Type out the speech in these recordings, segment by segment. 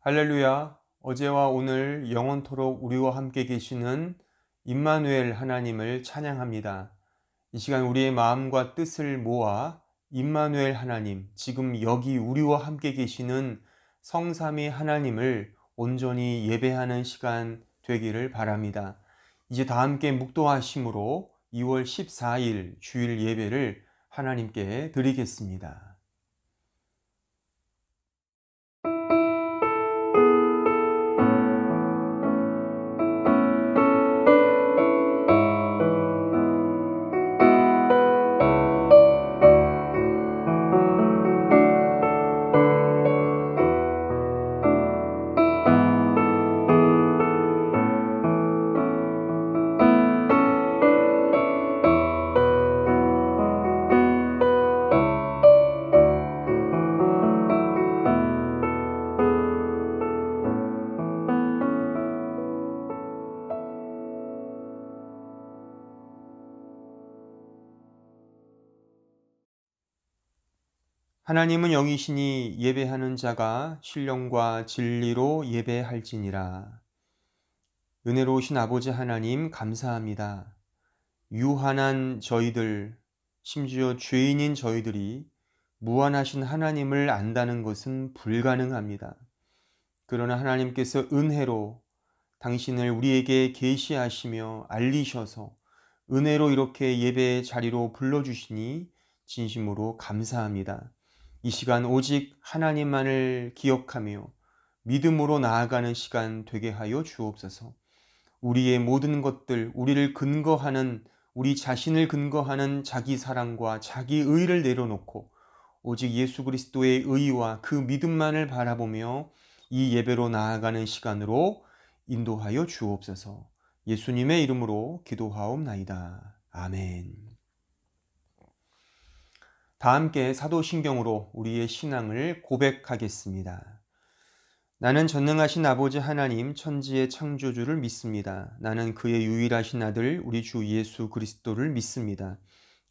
할렐루야. 어제와 오늘 영원토록 우리와 함께 계시는 임마누엘 하나님을 찬양합니다. 이 시간 우리의 마음과 뜻을 모아 임마누엘 하나님, 지금 여기 우리와 함께 계시는 성삼위 하나님을 온전히 예배하는 시간 되기를 바랍니다. 이제 다 함께 묵도하심으로 2월 14일 주일 예배를 하나님께 드리겠습니다. 하나님은 영이시니 예배하는 자가 신령과 진리로 예배할지니라. 은혜로우신 아버지 하나님 감사합니다. 유한한 저희들, 심지어 죄인인 저희들이 무한하신 하나님을 안다는 것은 불가능합니다. 그러나 하나님께서 은혜로 당신을 우리에게 계시하시며 알리셔서 은혜로 이렇게 예배의 자리로 불러주시니 진심으로 감사합니다. 이 시간 오직 하나님만을 기억하며 믿음으로 나아가는 시간 되게 하여 주옵소서. 우리의 모든 것들, 우리 자신을 근거하는 자기 사랑과 자기 의를 내려놓고 오직 예수 그리스도의 의와 그 믿음만을 바라보며 이 예배로 나아가는 시간으로 인도하여 주옵소서. 예수님의 이름으로 기도하옵나이다. 아멘. 다 함께 사도신경으로 우리의 신앙을 고백하겠습니다. 나는 전능하신 아버지 하나님 천지의 창조주를 믿습니다. 나는 그의 유일하신 아들 우리 주 예수 그리스도를 믿습니다.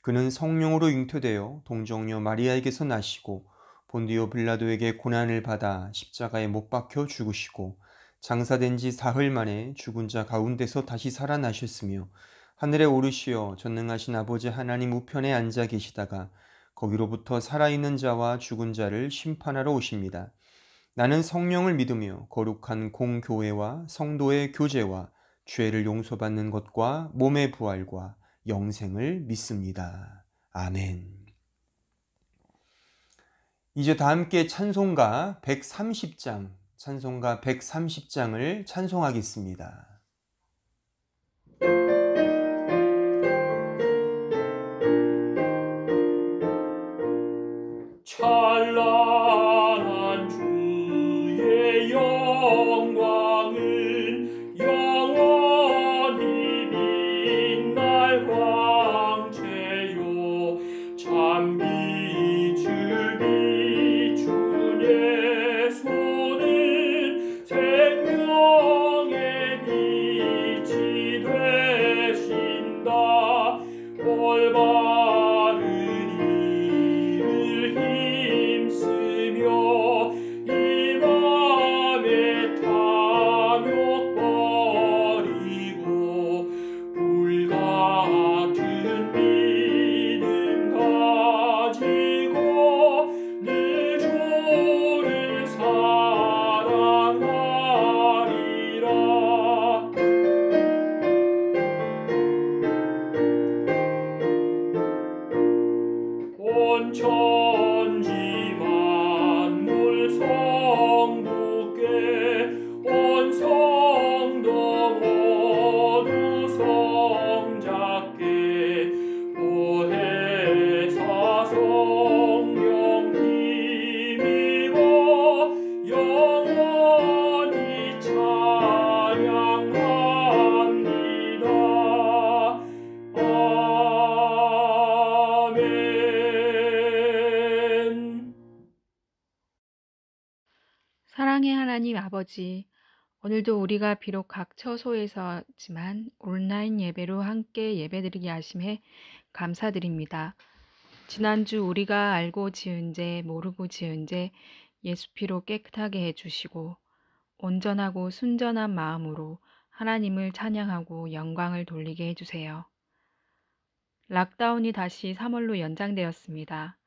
그는 성령으로 잉태되어 동정녀 마리아에게서 나시고 본디오 빌라도에게 고난을 받아 십자가에 못 박혀 죽으시고 장사된 지 사흘 만에 죽은 자 가운데서 다시 살아나셨으며 하늘에 오르시어 전능하신 아버지 하나님 우편에 앉아 계시다가 거기로부터 살아있는 자와 죽은 자를 심판하러 오십니다. 나는 성령을 믿으며 거룩한 공교회와 성도의 교제와 죄를 용서받는 것과 몸의 부활과 영생을 믿습니다. 아멘. 이제 다 함께 찬송가 130장을 찬송하겠습니다. 찬란한 주의 영광은 영원히 빛날 광채요. 참 빛을 비춘 예수는 생명의 빛이 되신다. 올바른 온 천지 만물 성부께 온 성도 모두 성자께 보혜사 성령 힘입어 영원히 찬양합니다. 아멘. 사랑의 하나님 아버지, 오늘도 우리가 비록 각 처소에서지만 온라인 예배로 함께 예배드리게 하심에 감사드립니다. 지난주 우리가 알고 지은 죄, 모르고 지은 죄 예수 피로 깨끗하게 해주시고 온전하고 순전한 마음으로 하나님을 찬양하고 영광을 돌리게 해주세요. 락다운이 다시 3월로 연장되었습니다.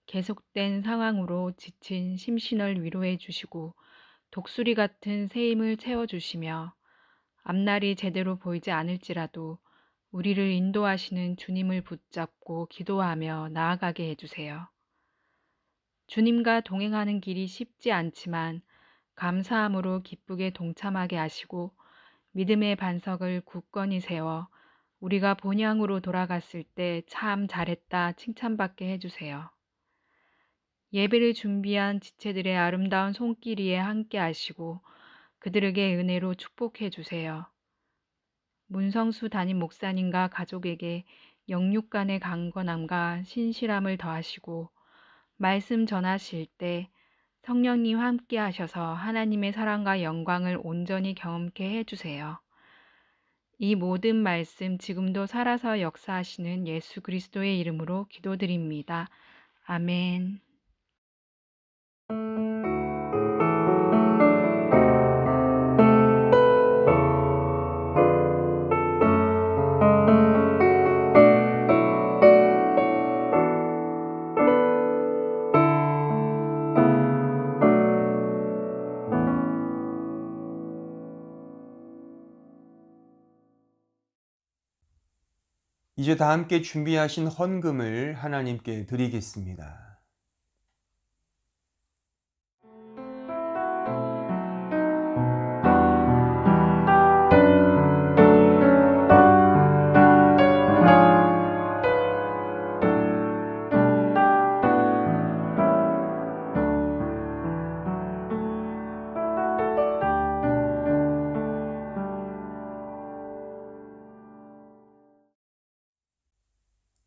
계속된 상황으로 지친 심신을 위로해 주시고 독수리 같은 새 힘을 채워주시며 앞날이 제대로 보이지 않을지라도 우리를 인도하시는 주님을 붙잡고 기도하며 나아가게 해주세요. 주님과 동행하는 길이 쉽지 않지만 감사함으로 기쁘게 동참하게 하시고 믿음의 반석을 굳건히 세워 우리가 본향으로 돌아갔을 때 참 잘했다 칭찬받게 해주세요. 예배를 준비한 지체들의 아름다운 손길 위에 함께 하시고 그들에게 은혜로 축복해 주세요. 문성수 담임 목사님과 가족에게 영육 간의 강건함과 신실함을 더하시고 말씀 전하실 때 성령님 함께 하셔서 하나님의 사랑과 영광을 온전히 경험케 해주세요. 이 모든 말씀 지금도 살아서 역사하시는 예수 그리스도의 이름으로 기도드립니다. 아멘. 이제 다 함께 준비하신 헌금을 하나님께 드리겠습니다.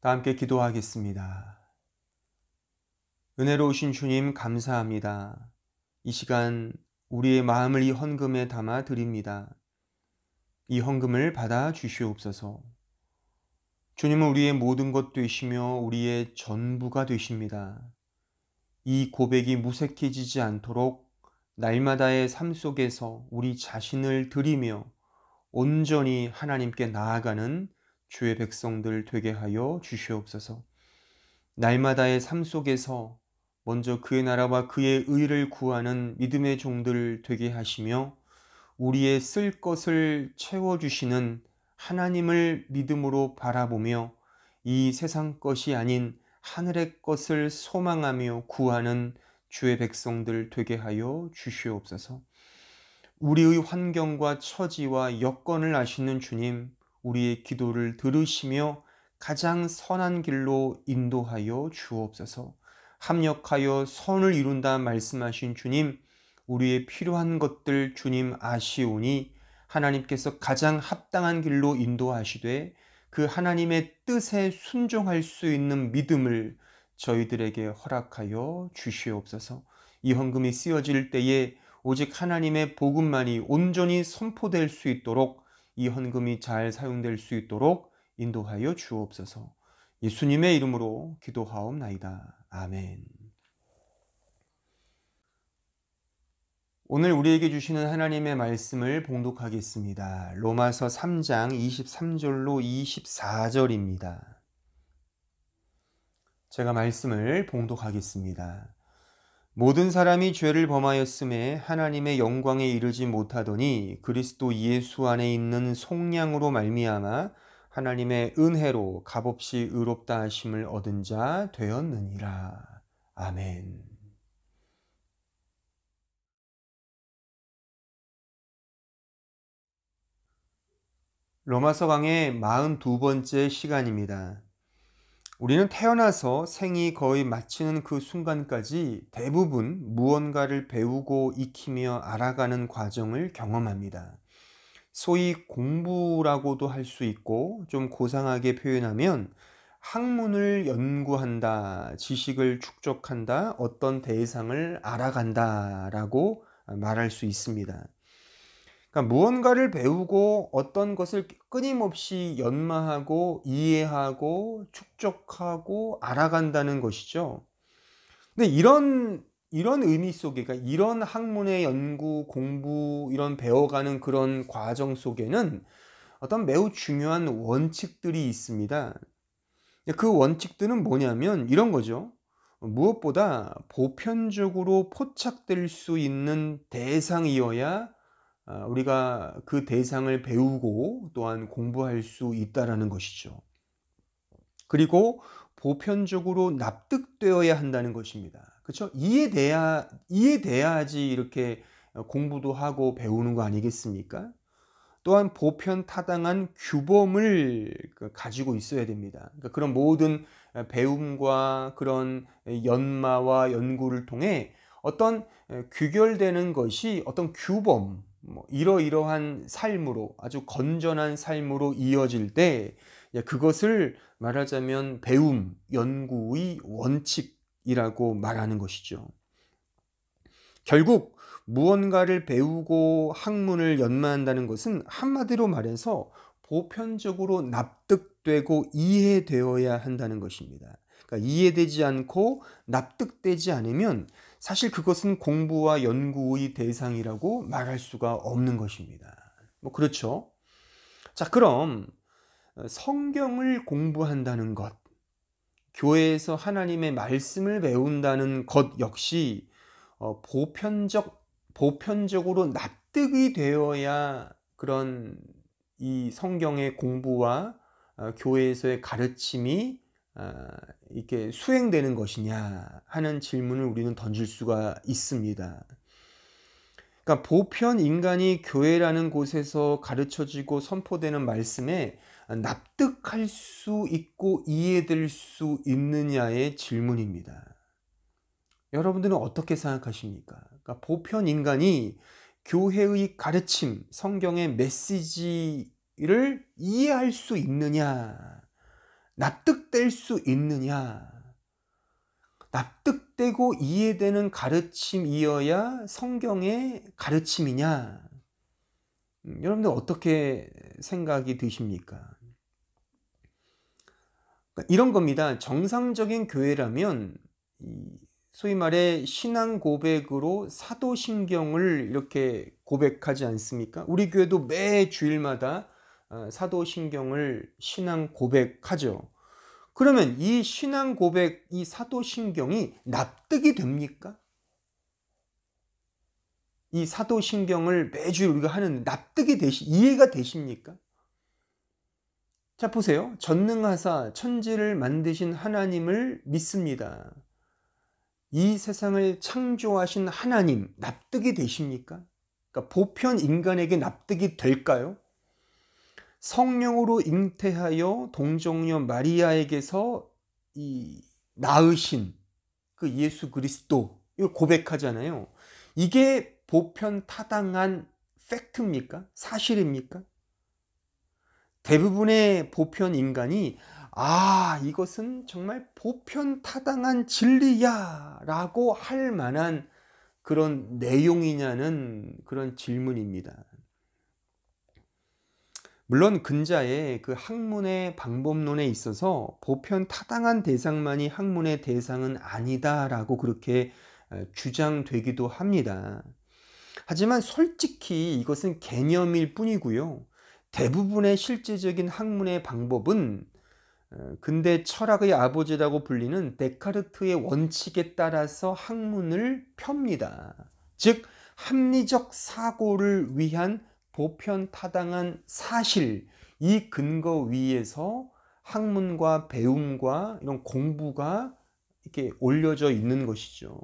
다 함께 기도하겠습니다. 은혜로우신 주님 감사합니다. 이 시간 우리의 마음을 이 헌금에 담아 드립니다. 이 헌금을 받아 주시옵소서. 주님은 우리의 모든 것 되시며 우리의 전부가 되십니다. 이 고백이 무색해지지 않도록 날마다의 삶 속에서 우리 자신을 드리며 온전히 하나님께 나아가는 주의 백성들 되게 하여 주시옵소서. 날마다의 삶 속에서 먼저 그의 나라와 그의 의를 구하는 믿음의 종들 되게 하시며 우리의 쓸 것을 채워주시는 하나님을 믿음으로 바라보며 이 세상 것이 아닌 하늘의 것을 소망하며 구하는 주의 백성들 되게 하여 주시옵소서. 우리의 환경과 처지와 여건을 아시는 주님, 우리의 기도를 들으시며 가장 선한 길로 인도하여 주옵소서. 합력하여 선을 이룬다 말씀하신 주님, 우리의 필요한 것들 주님 아시오니 하나님께서 가장 합당한 길로 인도하시되 그 하나님의 뜻에 순종할 수 있는 믿음을 저희들에게 허락하여 주시옵소서. 이 헌금이 쓰여질 때에 오직 하나님의 복음만이 온전히 선포될 수 있도록 이 헌금이 잘 사용될 수 있도록 인도하여 주옵소서. 예수님의 이름으로 기도하옵나이다. 아멘. 오늘 우리에게 주시는 하나님의 말씀을 봉독하겠습니다. 로마서 3장 23절로 24절입니다. 제가 말씀을 봉독하겠습니다. 모든 사람이 죄를 범하였음에 하나님의 영광에 이르지 못하더니 그리스도 예수 안에 있는 속량으로 말미암아 하나님의 은혜로 값없이 의롭다 하심을 얻은 자 되었느니라. 아멘. 로마서 강의 42번째 시간입니다. 우리는 태어나서 생이 거의 마치는 그 순간까지 대부분 무언가를 배우고 익히며 알아가는 과정을 경험합니다. 소위 공부라고도 할 수 있고 좀 고상하게 표현하면 학문을 연구한다, 지식을 축적한다, 어떤 대상을 알아간다 라고 말할 수 있습니다. 그러니까 무언가를 배우고 어떤 것을 끊임없이 연마하고 이해하고 축적하고 알아간다는 것이죠. 근데 이런 의미 속에, 그러니까 이런 학문의 연구, 공부, 이런 배워가는 그런 과정 속에는 어떤 매우 중요한 원칙들이 있습니다. 그 원칙들은 뭐냐면 이런 거죠. 무엇보다 보편적으로 포착될 수 있는 대상이어야 우리가 그 대상을 배우고 또한 공부할 수 있다라는 것이죠. 그리고 보편적으로 납득되어야 한다는 것입니다. 그렇죠? 이해돼야지 이렇게 공부도 하고 배우는 거 아니겠습니까? 또한 보편 타당한 규범을 가지고 있어야 됩니다. 그러니까 그런 모든 배움과 그런 연마와 연구를 통해 어떤 규결되는 것이 어떤 규범, 이러이러한 삶으로, 아주 건전한 삶으로 이어질 때 그것을 말하자면 배움, 연구의 원칙이라고 말하는 것이죠. 결국 무언가를 배우고 학문을 연마한다는 것은 한마디로 말해서 보편적으로 납득되고 이해되어야 한다는 것입니다. 그러니까 이해되지 않고 납득되지 않으면 사실 그것은 공부와 연구의 대상이라고 말할 수가 없는 것입니다. 그렇죠. 자, 그럼 성경을 공부한다는 것, 교회에서 하나님의 말씀을 배운다는 것 역시 보편적으로 납득이 되어야 그런 이 성경의 공부와 교회에서의 가르침이 이렇게 수행되는 것이냐 하는 질문을 우리는 던질 수가 있습니다. 그러니까 보편 인간이 교회라는 곳에서 가르쳐지고 선포되는 말씀에 납득할 수 있고 이해될 수 있느냐의 질문입니다. 여러분들은 어떻게 생각하십니까? 그러니까 보편 인간이 교회의 가르침, 성경의 메시지를 이해할 수 있느냐, 납득될 수 있느냐, 납득되고 이해되는 가르침이어야 성경의 가르침이냐? 여러분들 어떻게 생각이 드십니까? 그러니까 이런 겁니다. 정상적인 교회라면 소위 말해 신앙 고백으로 사도신경을 이렇게 고백하지 않습니까? 우리 교회도 매 주일마다 사도신경을 신앙 고백하죠. 그러면 이 신앙 고백, 이 사도신경이 납득이 됩니까? 이 사도신경을 매주 우리가 하는 이해가 되십니까? 자, 보세요. 전능하사 천지를 만드신 하나님을 믿습니다. 이 세상을 창조하신 하나님 납득이 되십니까? 그러니까 보편 인간에게 납득이 될까요? 성령으로 잉태하여 동정녀 마리아에게서 낳으신 그 예수 그리스도, 이걸 고백하잖아요. 이게 보편 타당한 팩트입니까? 사실입니까? 대부분의 보편 인간이 이것은 정말 보편 타당한 진리야 라고 할 만한 그런 내용이냐는 그런 질문입니다. 물론 근자의 그 학문의 방법론에 있어서 보편 타당한 대상만이 학문의 대상은 아니다라고 그렇게 주장되기도 합니다. 하지만 솔직히 이것은 개념일 뿐이고요. 대부분의 실제적인 학문의 방법은 근대 철학의 아버지라고 불리는 데카르트의 원칙에 따라서 학문을 펴니다. 즉 합리적 사고를 위한 보편 타당한 사실, 이 근거 위에서 학문과 배움과 이런 공부가 이렇게 올려져 있는 것이죠.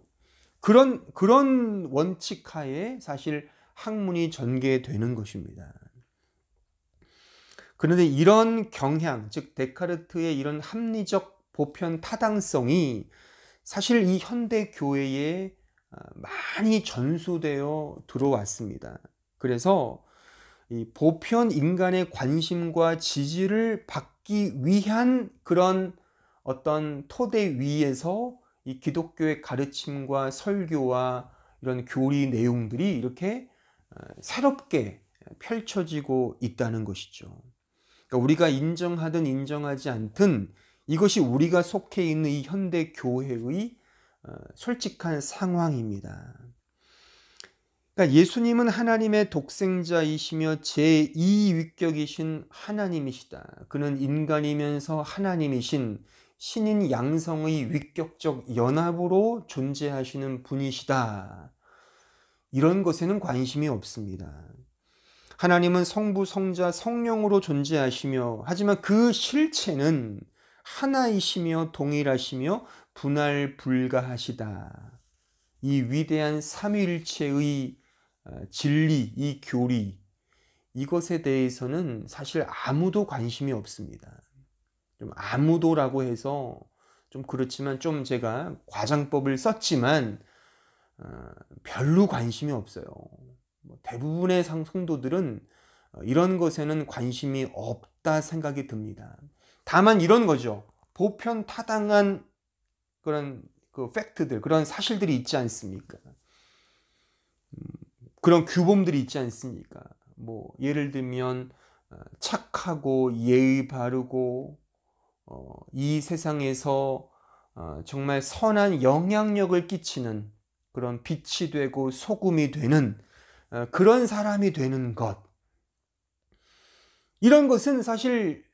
그런 원칙 하에 사실 학문이 전개되는 것입니다. 그런데 이런 경향, 즉 데카르트의 이런 합리적 보편 타당성이 사실 이 현대 교회에 많이 전수되어 들어왔습니다. 그래서 이 보편 인간의 관심과 지지를 받기 위한 그런 어떤 토대 위에서 이 기독교의 가르침과 설교와 이런 교리 내용들이 이렇게 새롭게 펼쳐지고 있다는 것이죠. 그러니까 우리가 인정하든 인정하지 않든 이것이 우리가 속해 있는 이 현대 교회의 솔직한 상황입니다. 그러니까 예수님은 하나님의 독생자이시며 제2위격이신 하나님이시다. 그는 인간이면서 하나님이신 신인 양성의 위격적 연합으로 존재하시는 분이시다. 이런 것에는 관심이 없습니다. 하나님은 성부, 성자, 성령으로 존재하시며 하지만 그 실체는 하나이시며 동일하시며 분할 불가하시다. 이 위대한 삼위일체의 진리, 이 교리, 이것에 대해서는 사실 아무도 관심이 없습니다. 좀 아무도라고 해서 좀 그렇지만 좀 제가 과장법을 썼지만 별로 관심이 없어요. 대부분의 성도들은 이런 것에는 관심이 없다 생각이 듭니다. 다만 이런 거죠. 보편 타당한 그런 그 팩트들, 그런 사실들이 있지 않습니까? 그런 규범들이 있지 않습니까? 뭐 예를 들면 착하고 예의 바르고 이 세상에서 정말 선한 영향력을 끼치는 그런 빛이 되고 소금이 되는 그런 사람이 되는 것, 이런 것은 사실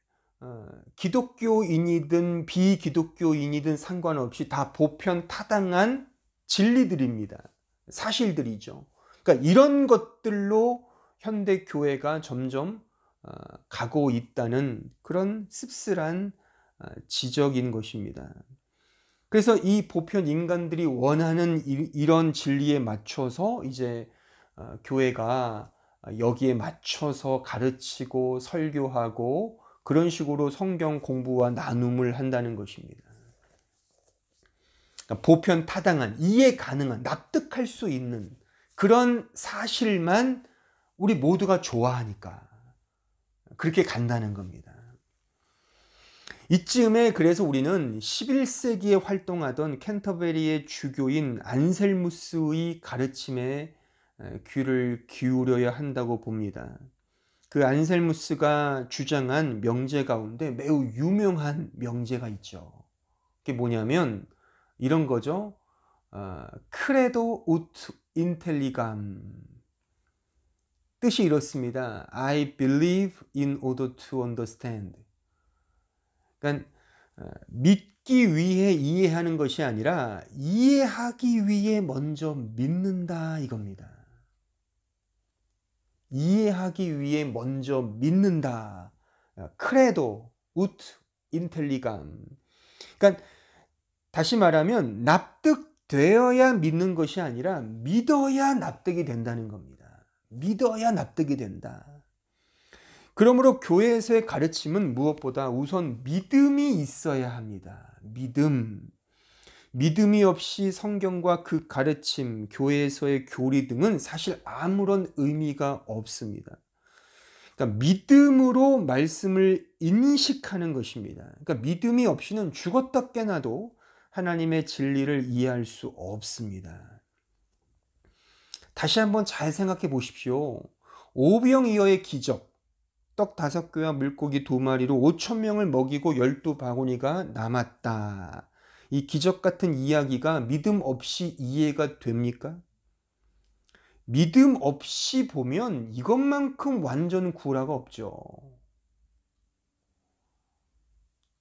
기독교인이든 비기독교인이든 상관없이 다 보편 타당한 진리들입니다. 사실들이죠. 그러니까 이런 것들로 현대 교회가 점점 가고 있다는 그런 씁쓸한 지적인 것입니다. 그래서 이 보편 인간들이 원하는 이런 진리에 맞춰서 이제 교회가 여기에 맞춰서 가르치고 설교하고 그런 식으로 성경 공부와 나눔을 한다는 것입니다. 그러니까 보편 타당한, 이해 가능한, 납득할 수 있는 그런 사실만 우리 모두가 좋아하니까 그렇게 간다는 겁니다. 이쯤에 그래서 우리는 11세기에 활동하던 캔터베리의 주교인 안셀무스의 가르침에 귀를 기울여야 한다고 봅니다. 그 안셀무스가 주장한 명제 가운데 매우 유명한 명제가 있죠. 그게 뭐냐면 이런 거죠. 크레도 우트 인텔리감. 뜻이 이렇습니다. I believe in order to understand. 그러니까 믿기 위해 이해하는 것이 아니라 이해하기 위해 먼저 믿는다 이겁니다. 이해하기 위해 먼저 믿는다. 크레도 우트 인텔리감. 그러니까 다시 말하면 납득되어야 믿는 것이 아니라 믿어야 납득이 된다는 겁니다. 믿어야 납득이 된다. 그러므로 교회에서의 가르침은 무엇보다 우선 믿음이 있어야 합니다. 믿음이 없이 성경과 그 가르침, 교회에서의 교리 등은 사실 아무런 의미가 없습니다. 그러니까 믿음으로 말씀을 인식하는 것입니다. 그러니까 믿음이 없이는 죽었다 깨나도 하나님의 진리를 이해할 수 없습니다. 다시 한번 잘 생각해 보십시오. 오병이어의 기적, 떡 5개와 물고기 2마리로 5,000명을 먹이고 12바구니가 남았다. 이 기적 같은 이야기가 믿음 없이 이해가 됩니까? 믿음 없이 보면 이것만큼 완전 구라가 없죠.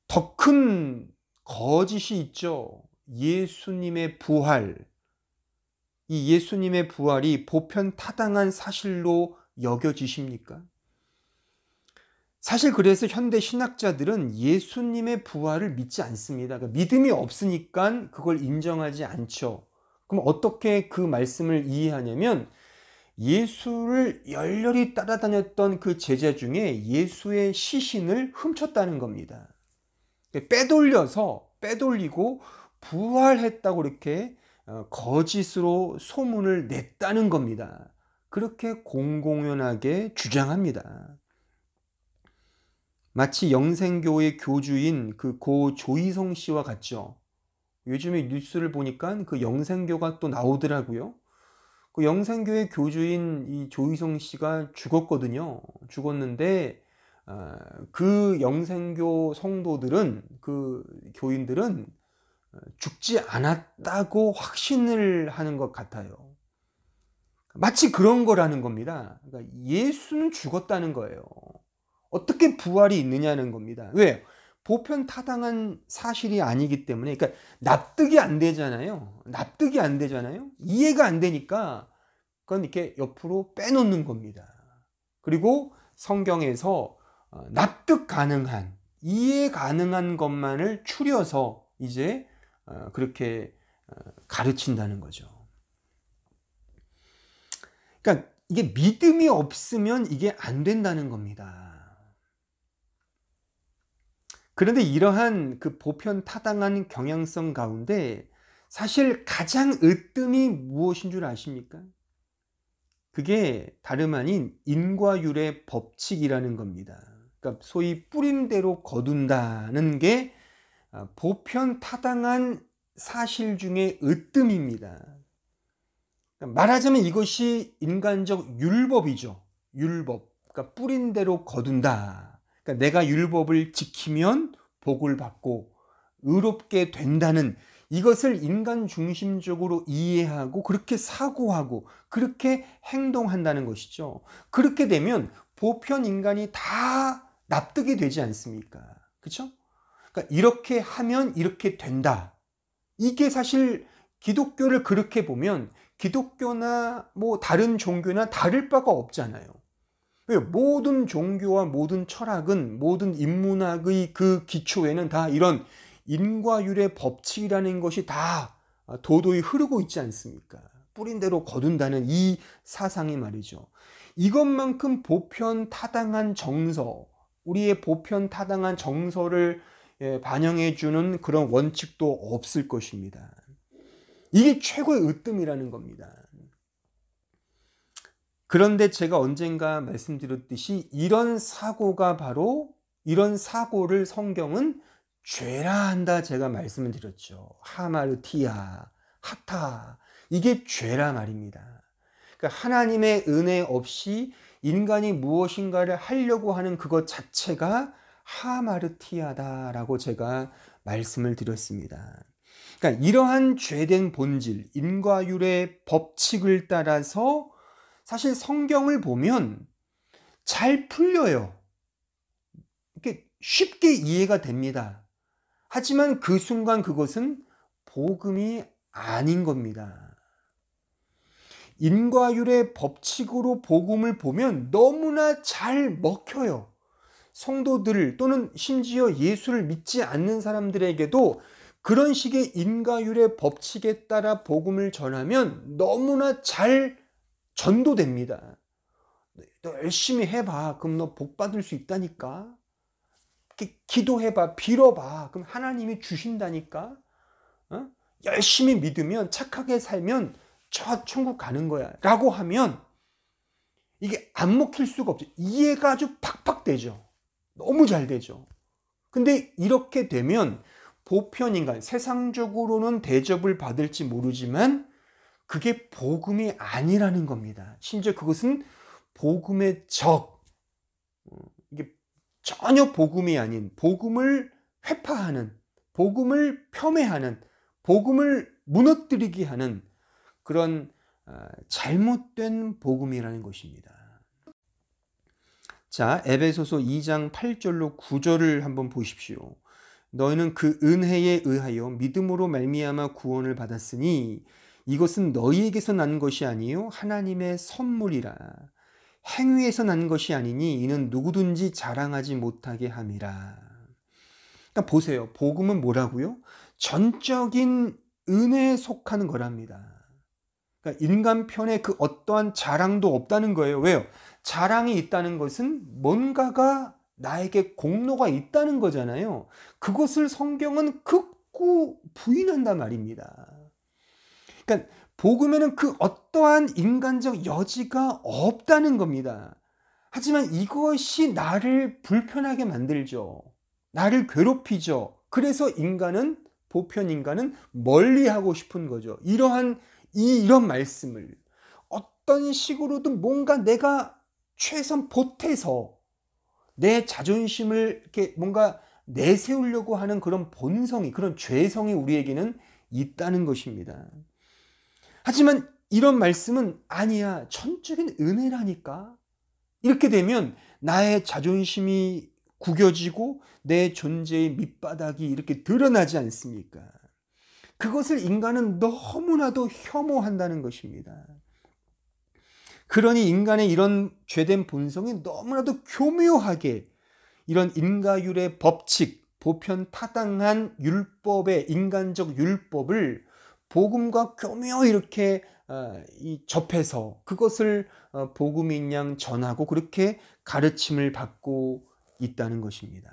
더 큰 거짓이 있죠. 예수님의 부활. 이 예수님의 부활이 보편 타당한 사실로 여겨지십니까? 사실 그래서 현대 신학자들은 예수님의 부활을 믿지 않습니다. 그러니까 믿음이 없으니까 그걸 인정하지 않죠. 그럼 어떻게 그 말씀을 이해하냐면 예수를 열렬히 따라다녔던 그 제자 중에 예수의 시신을 훔쳤다는 겁니다. 빼돌리고 부활했다고 이렇게 거짓으로 소문을 냈다는 겁니다. 그렇게 공공연하게 주장합니다. 마치 영생교회 교주인 그 고 조희성 씨와 같죠. 요즘에 뉴스를 보니까 그 영생교가 또 나오더라고요. 그 영생교회 교주인 이 조희성 씨가 죽었거든요. 죽었는데 그 영생교 성도들은, 그 교인들은 죽지 않았다고 확신을 하는 것 같아요. 마치 그런 거라는 겁니다. 그러니까 예수는 죽었다는 거예요. 어떻게 부활이 있느냐는 겁니다. 왜요? 보편 타당한 사실이 아니기 때문에. 그러니까 납득이 안 되잖아요. 납득이 안 되잖아요. 이해가 안 되니까 그건 이렇게 옆으로 빼놓는 겁니다. 그리고 성경에서 납득 가능한, 이해 가능한 것만을 추려서 이제 그렇게 가르친다는 거죠. 그러니까 이게 믿음이 없으면 이게 안 된다는 겁니다. 그런데 이러한 그 보편 타당한 경향성 가운데 사실 가장 으뜸이 무엇인 줄 아십니까? 그게 다름 아닌 인과율의 법칙이라는 겁니다. 그러니까 소위 뿌림대로 거둔다는 게 보편 타당한 사실 중에 으뜸입니다. 말하자면 이것이 인간적 율법이죠. 율법. 그러니까 뿌린 대로 거둔다. 그러니까 내가 율법을 지키면 복을 받고 의롭게 된다는, 이것을 인간 중심적으로 이해하고 그렇게 사고하고 그렇게 행동한다는 것이죠. 그렇게 되면 보편 인간이 다 납득이 되지 않습니까? 그렇죠? 그러니까 이렇게 하면 이렇게 된다. 이게 사실 기독교를 그렇게 보면 기독교나 뭐 다른 종교나 다를 바가 없잖아요. 왜요? 모든 종교와 모든 철학은, 모든 인문학의 그 기초에는 다 이런 인과율의 법칙이라는 것이 다 도도히 흐르고 있지 않습니까? 뿌린 대로 거둔다는 이 사상이 말이죠. 이것만큼 보편 타당한 정서, 우리의 보편 타당한 정서를 반영해 주는 그런 원칙도 없을 것입니다. 이게 최고의 으뜸이라는 겁니다. 그런데 제가 언젠가 말씀드렸듯이 이런 사고가 바로, 이런 사고를 성경은 죄라 한다 제가 말씀을 드렸죠. 하마르티아, 하타, 이게 죄라 말입니다. 그러니까 하나님의 은혜 없이 인간이 무엇인가를 하려고 하는 그것 자체가 하마르티아다라고 제가 말씀을 드렸습니다. 그러니까 이러한 죄된 본질, 인과율의 법칙을 따라서 사실 성경을 보면 잘 풀려요. 이렇게 쉽게 이해가 됩니다. 하지만 그 순간 그것은 복음이 아닌 겁니다. 인과율의 법칙으로 복음을 보면 너무나 잘 먹혀요. 성도들 또는 심지어 예수를 믿지 않는 사람들에게도 그런 식의 인과율의 법칙에 따라 복음을 전하면 너무나 잘 전도됩니다. 너 열심히 해봐. 그럼 너 복 받을 수 있다니까. 기도해봐. 빌어봐. 그럼 하나님이 주신다니까. 열심히 믿으면, 착하게 살면 저 천국 가는 거야 라고 하면 이게 안 먹힐 수가 없죠. 이해가 아주 팍팍 되죠. 너무 잘 되죠. 근데 이렇게 되면 보편인간, 세상적으로는 대접을 받을지 모르지만 그게 복음이 아니라는 겁니다. 심지어 그것은 복음의 적, 이게 전혀 복음이 아닌, 복음을 회파하는, 복음을 폄훼하는, 복음을 무너뜨리게 하는 그런 잘못된 복음이라는 것입니다. 자, 에베소서 2장 8절로 9절을 한번 보십시오. 너희는 그 은혜에 의하여 믿음으로 말미암아 구원을 받았으니 이것은 너희에게서 난 것이 아니요 하나님의 선물이라. 행위에서 난 것이 아니니 이는 누구든지 자랑하지 못하게 함이라. 그러니까 보세요. 복음은 뭐라고요? 전적인 은혜에 속하는 거랍니다. 그러니까 인간 편에 그 어떠한 자랑도 없다는 거예요. 왜요? 자랑이 있다는 것은 뭔가가 나에게 공로가 있다는 거잖아요. 그것을 성경은 극구 부인한단 말입니다. 그러니까 복음에는 그 어떠한 인간적 여지가 없다는 겁니다. 하지만 이것이 나를 불편하게 만들죠. 나를 괴롭히죠. 그래서 인간은, 보편 인간은 멀리하고 싶은 거죠. 이런 말씀을, 어떤 식으로든 뭔가 내가 최선 보태서 내 자존심을 이렇게 뭔가 내세우려고 하는 그런 본성이, 그런 죄성이 우리에게는 있다는 것입니다. 하지만 이런 말씀은 아니야, 전적인 은혜라니까. 이렇게 되면 나의 자존심이 구겨지고 내 존재의 밑바닥이 이렇게 드러나지 않습니까? 그것을 인간은 너무나도 혐오한다는 것입니다. 그러니 인간의 이런 죄된 본성이 너무나도 교묘하게 이런 인과율의 법칙, 보편타당한 율법의 인간적 율법을 복음과 교묘히 이렇게 접해서 그것을 복음인 양 전하고 그렇게 가르침을 받고 있다는 것입니다.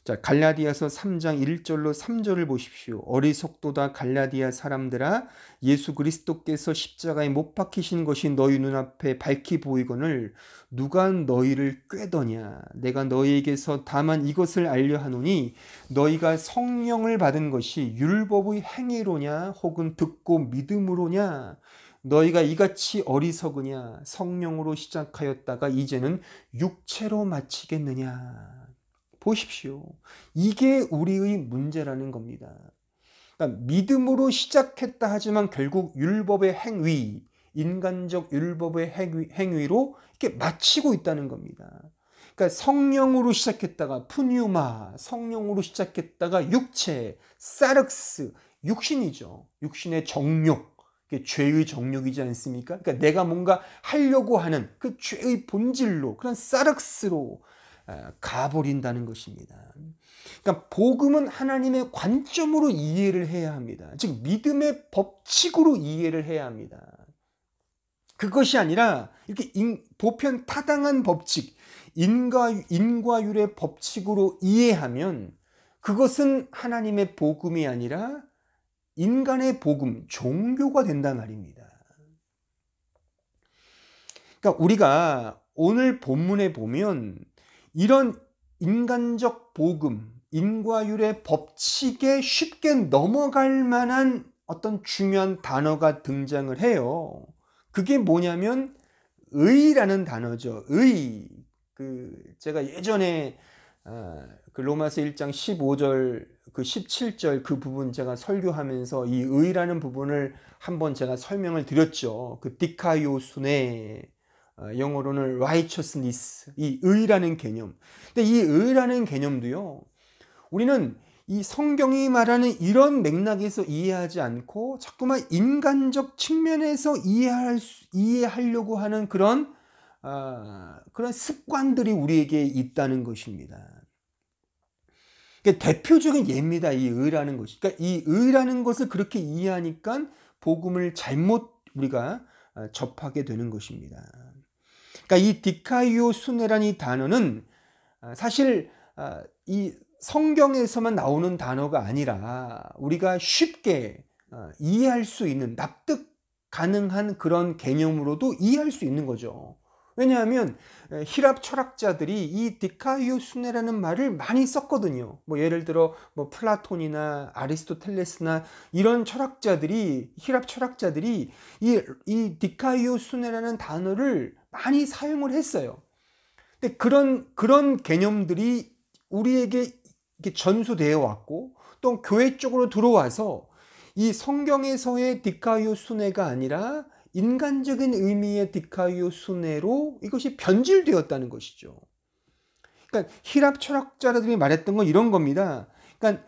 자, 갈라디아서 3장 1절로 3절을 보십시오. 어리석도다 갈라디아 사람들아, 예수 그리스도께서 십자가에 못 박히신 것이 너희 눈앞에 밝히 보이거늘 누가 너희를 꾀더냐. 내가 너희에게서 다만 이것을 알려 하노니 너희가 성령을 받은 것이 율법의 행위로냐 혹은 듣고 믿음으로냐. 너희가 이같이 어리석으냐. 성령으로 시작하였다가 이제는 육체로 마치겠느냐. 보십시오. 이게 우리의 문제라는 겁니다. 그러니까 믿음으로 시작했다 하지만 결국 율법의 행위, 인간적 율법의 행위로 이렇게 마치고 있다는 겁니다. 그러니까 성령으로 시작했다가 푸뉴마, 성령으로 시작했다가 육체, 사륵스, 육신이죠. 육신의 정욕, 죄의 정욕이지 않습니까? 그러니까 내가 뭔가 하려고 하는 그 죄의 본질로, 그런 사륵스로 가버린다는 것입니다. 그러니까 복음은 하나님의 관점으로 이해를 해야 합니다. 즉 믿음의 법칙으로 이해를 해야 합니다. 그것이 아니라 이렇게 보편 타당한 법칙, 인과율의 법칙으로 이해하면 그것은 하나님의 복음이 아니라 인간의 복음, 종교가 된단 말입니다. 그러니까 우리가 오늘 본문에 보면 이런 인간적 복음, 인과율의 법칙에 쉽게 넘어갈 만한 어떤 중요한 단어가 등장을 해요. 그게 뭐냐면 의라는 단어죠. 의. 제가 예전에 그 로마서 1장 15절, 그 17절 그 부분 제가 설교하면서 이 의라는 부분을 한번 제가 설명을 드렸죠. 그 디카이오순의 영어로는 righteousness, 이 의라는 개념. 근데 이 의라는 개념도요, 우리는 이 성경이 말하는 이런 맥락에서 이해하지 않고 자꾸만 인간적 측면에서 이해하려고 하는 그런 습관들이 우리에게 있다는 것입니다. 그러니까 대표적인 예입니다. 이 의라는 것이. 그러니까 이 의라는 것을 그렇게 이해하니까 복음을 잘못 우리가 접하게 되는 것입니다. 그러니까 이 디카이오 수네라는 이 단어는 사실 이 성경에서만 나오는 단어가 아니라 우리가 쉽게 이해할 수 있는, 납득 가능한 그런 개념으로도 이해할 수 있는 거죠. 왜냐하면 히랍 철학자들이 이 디카이오 수네라는 말을 많이 썼거든요. 뭐 예를 들어 뭐 플라톤이나 아리스토텔레스나 이런 철학자들이, 히랍 철학자들이 이 디카이오 수네라는 단어를 많이 사용을 했어요. 근데 그런 개념들이 우리에게 이렇게 전수되어 왔고 또 교회 쪽으로 들어와서 이 성경에서의 디카이오 수네가 아니라 인간적인 의미의 디카이오 수네로 이것이 변질되었다는 것이죠. 그러니까 히랍 철학자들이 말했던 건 이런 겁니다. 그러니까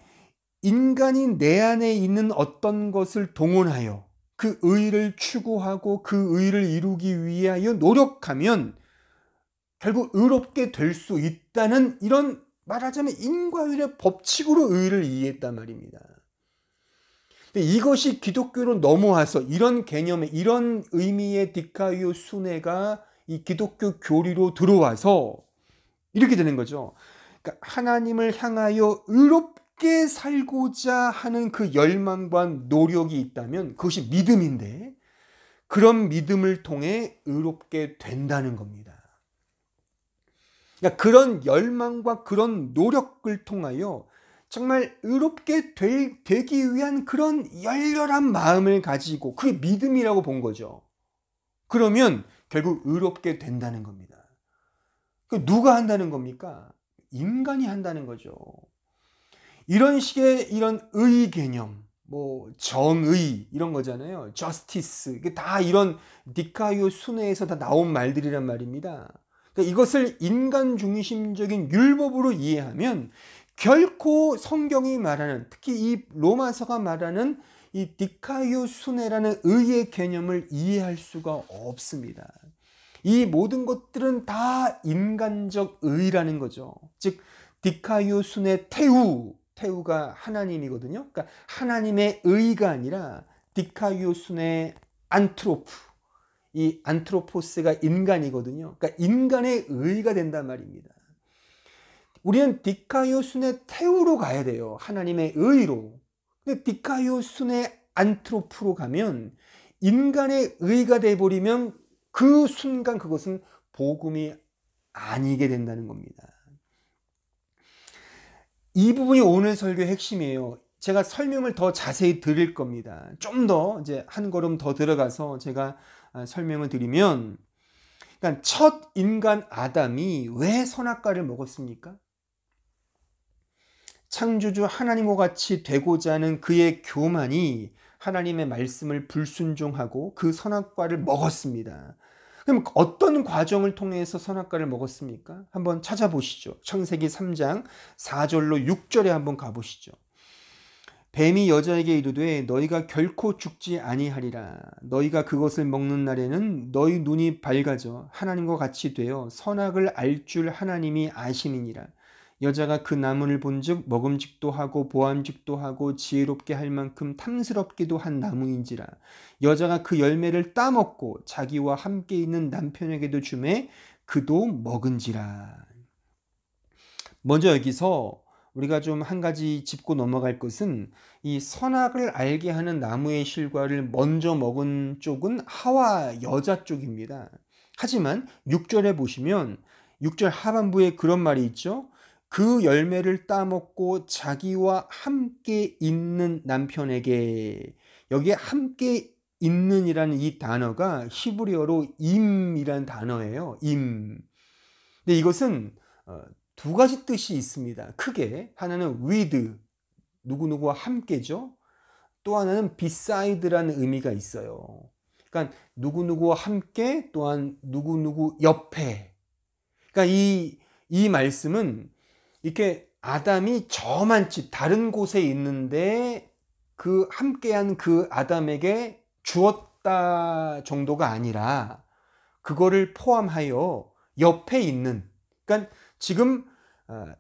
인간이 내 안에 있는 어떤 것을 동원하여 그 의를 추구하고 그 의를 이루기 위하여 노력하면 결국 의롭게 될 수 있다는, 이런 말하자면 인과율의 법칙으로 의를 이해했단 말입니다. 근데 이것이 기독교로 넘어와서 이런 개념의, 이런 의미의 디카이오 수네가 이 기독교 교리로 들어와서 이렇게 되는 거죠. 그러니까 하나님을 향하여 의롭게 살고자 하는 그 열망과 노력이 있다면 그것이 믿음인데, 그런 믿음을 통해 의롭게 된다는 겁니다. 그러니까 그런 열망과 그런 노력을 통하여 정말 의롭게 되기 위한 그런 열렬한 마음을 가지고, 그게 믿음이라고 본 거죠. 그러면 결국 의롭게 된다는 겁니다. 그 누가 한다는 겁니까? 인간이 한다는 거죠. 이런 식의 이런 의 개념, 뭐 정의 이런 거잖아요. justice 이게 다 이런 디카이오 순회에서 다 나온 말들이란 말입니다. 그러니까 이것을 인간 중심적인 율법으로 이해하면 결코 성경이 말하는, 특히 이 로마서가 말하는 이 디카이오 순회라는 의의 개념을 이해할 수가 없습니다. 이 모든 것들은 다 인간적 의라는 거죠. 즉 디카이오 순회 테우가 하나님이거든요. 그러니까 하나님의 의가 아니라 디카이오 순회 안트로프, 이 안트로포스가 인간이거든요. 그러니까 인간의 의가 된단 말입니다. 우리는 디카이오 순회 테우로 가야 돼요. 하나님의 의로. 근데 디카이오 순회 안트로프로 가면 인간의 의가 돼버리면 그 순간 그것은 복음이 아니게 된다는 겁니다. 이 부분이 오늘 설교의 핵심이에요. 제가 설명을 더 자세히 드릴 겁니다. 좀 더 이제 한 걸음 더 들어가서 제가 설명을 드리면, 그러니까 첫 인간 아담이 왜 선악과를 먹었습니까? 창조주 하나님과 같이 되고자 하는 그의 교만이 하나님의 말씀을 불순종하고 그 선악과를 먹었습니다. 그럼 어떤 과정을 통해서 선악과를 먹었습니까? 한번 찾아보시죠. 창세기 3장 4절로 6절에 한번 가보시죠. 뱀이 여자에게 이르되 너희가 결코 죽지 아니하리라. 너희가 그것을 먹는 날에는 너희 눈이 밝아져 하나님과 같이 되어 선악을 알 줄 하나님이 아심이니라. 여자가 그 나무를 본즉 먹음직도 하고 보암직도 하고 지혜롭게 할 만큼 탐스럽기도 한 나무인지라. 여자가 그 열매를 따먹고 자기와 함께 있는 남편에게도 주매 그도 먹은지라. 먼저 여기서 우리가 좀 한 가지 짚고 넘어갈 것은, 이 선악을 알게 하는 나무의 실과를 먼저 먹은 쪽은 하와 여자 쪽입니다. 하지만 6절에 보시면 6절 하반부에 그런 말이 있죠. 그 열매를 따먹고 자기와 함께 있는 남편에게. 여기에 함께 있는이라는 이 단어가 히브리어로 임이라는 단어예요. 임. 근데 이것은 두 가지 뜻이 있습니다. 크게 하나는 with, 누구누구와 함께죠. 또 하나는 beside라는 의미가 있어요. 그러니까 누구누구와 함께, 또한 누구누구 옆에. 그러니까 이 말씀은 이렇게 아담이 저만치 다른 곳에 있는데 그 함께한 그 아담에게 주었다 정도가 아니라 그거를 포함하여 옆에 있는, 그러니까 지금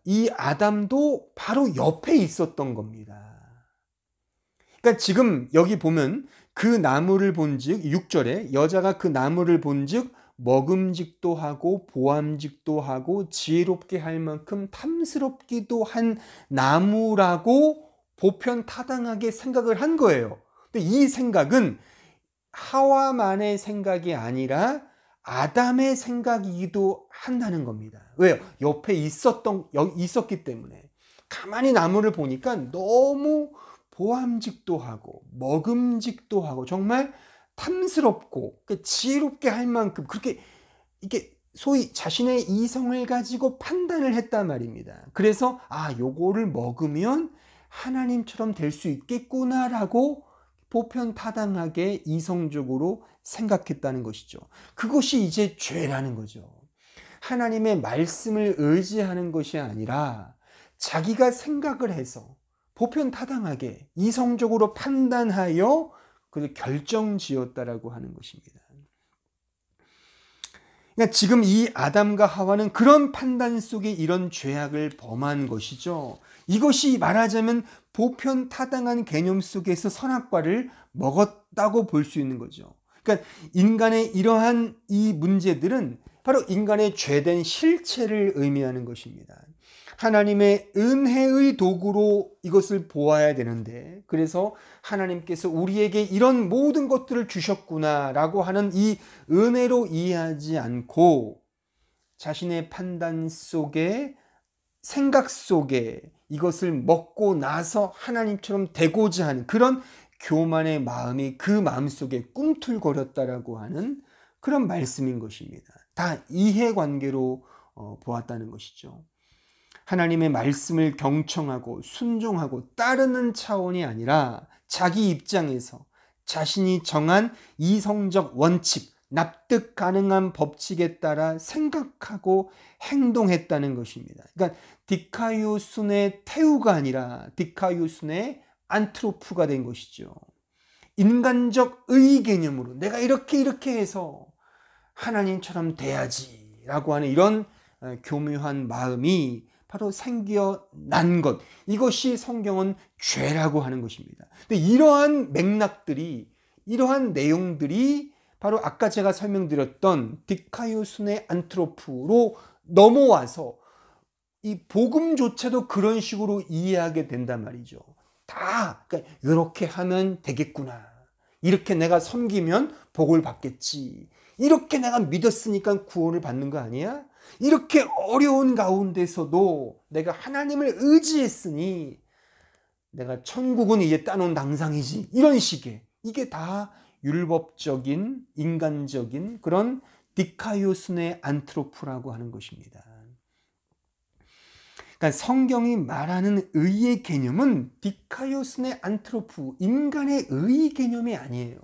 이 아담도 바로 옆에 있었던 겁니다. 그러니까 지금 여기 보면 그 나무를 본즉 6절에 여자가 그 나무를 본즉 먹음직도 하고 보암직도 하고 지혜롭게 할 만큼 탐스럽기도 한 나무라고 보편타당하게 생각을 한 거예요. 근데 이 생각은 하와만의 생각이 아니라 아담의 생각이기도 한다는 겁니다. 왜요? 옆에 있었기 때문에. 가만히 나무를 보니까 너무 보암직도 하고 먹음직도 하고 정말 탐스럽고 지혜롭게 할 만큼 그렇게 이게 소위 자신의 이성을 가지고 판단을 했단 말입니다. 그래서 요거를 먹으면 하나님처럼 될 수 있겠구나라고 보편타당하게 이성적으로 생각했다는 것이죠. 그것이 이제 죄라는 거죠. 하나님의 말씀을 의지하는 것이 아니라 자기가 생각을 해서 보편타당하게 이성적으로 판단하여 그걸 결정지었다라고 하는 것입니다. 그러니까 지금 이 아담과 하와는 그런 판단 속에 이런 죄악을 범한 것이죠. 이것이 말하자면 보편타당한 개념 속에서 선악과를 먹었다고 볼 수 있는 거죠. 그러니까 인간의 이러한 이 문제들은 바로 인간의 죄된 실체를 의미하는 것입니다. 하나님의 은혜의 도구로 이것을 보아야 되는데, 그래서 하나님께서 우리에게 이런 모든 것들을 주셨구나라고 하는 이 은혜로 이해하지 않고 자신의 판단 속에, 생각 속에 이것을 먹고 나서 하나님처럼 되고자 하는 그런 교만의 마음이 그 마음속에 꿈틀거렸다라고 하는 그런 말씀인 것입니다. 다 이해관계로 보았다는 것이죠. 하나님의 말씀을 경청하고 순종하고 따르는 차원이 아니라 자기 입장에서 자신이 정한 이성적 원칙, 납득 가능한 법칙에 따라 생각하고 행동했다는 것입니다. 그러니까 디카이오순의 테우가 아니라 디카이오순의 안트로프가 된 것이죠. 인간적 의 개념으로 내가 이렇게 해서 하나님처럼 돼야지라고 하는 이런 교묘한 마음이 바로 생겨난 것, 이것이 성경은 죄라고 하는 것입니다. 근데 이러한 맥락들이, 이러한 내용들이 바로 아까 제가 설명드렸던 디카이오순의 안트로프로 넘어와서 이 복음조차도 그런 식으로 이해하게 된단 말이죠. 다 그러니까 이렇게 하면 되겠구나, 이렇게 내가 섬기면 복을 받겠지, 이렇게 내가 믿었으니까 구원을 받는 거 아니야? 이렇게 어려운 가운데서도 내가 하나님을 의지했으니 내가 천국은 이제 따놓은 당상이지, 이런 식의, 이게 다 율법적인 인간적인 그런 디카이오순의 안트로프라고 하는 것입니다. 그러니까 성경이 말하는 의의 개념은 디카이오순의 안트로프, 인간의 의 개념이 아니에요.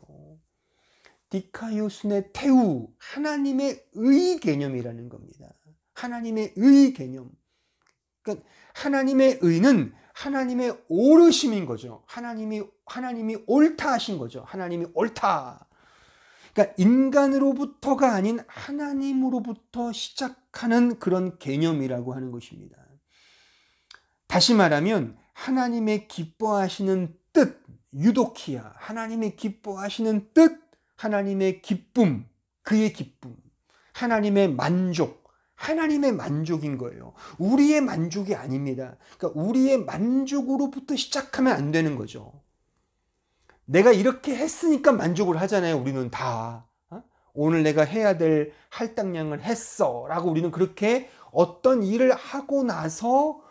디카이오순의 테우, 하나님의 의 개념이라는 겁니다. 하나님의 의 개념. 그러니까 하나님의 의는 하나님의 옳으심인 거죠. 하나님이 옳다 하신 거죠. 하나님이 옳다. 그러니까 인간으로부터가 아닌 하나님으로부터 시작하는 그런 개념이라고 하는 것입니다. 다시 말하면 하나님의 기뻐하시는 뜻, 유도키야, 하나님의 기뻐하시는 뜻, 하나님의 기쁨, 그의 기쁨, 하나님의 만족, 하나님의 만족인 거예요. 우리의 만족이 아닙니다. 그러니까 우리의 만족으로부터 시작하면 안 되는 거죠. 내가 이렇게 했으니까 만족을 하잖아요. 우리는 다. 오늘 내가 해야 될 할당량을 했어 라고 우리는 그렇게 어떤 일을 하고 나서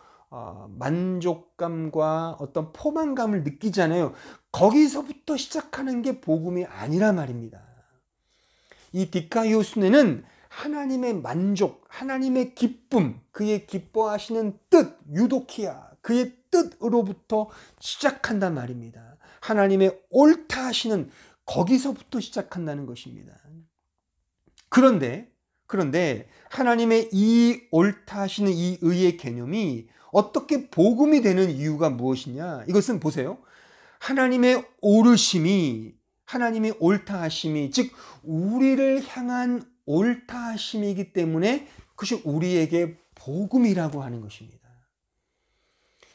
만족감과 어떤 포만감을 느끼잖아요. 거기서부터 시작하는 게 복음이 아니라 말입니다. 이 디카이오순에는 하나님의 만족, 하나님의 기쁨, 그의 기뻐하시는 뜻, 유도키야, 그의 뜻으로부터 시작한단 말입니다. 하나님의 옳다 하시는 거기서부터 시작한다는 것입니다. 그런데 하나님의 이 옳다 하시는 이 의의 개념이 어떻게 복음이 되는 이유가 무엇이냐? 이것은 보세요. 하나님의 옳으심이, 하나님의 옳다 하심이, 즉 우리를 향한 옳다 하심이기 때문에 그것이 우리에게 복음이라고 하는 것입니다.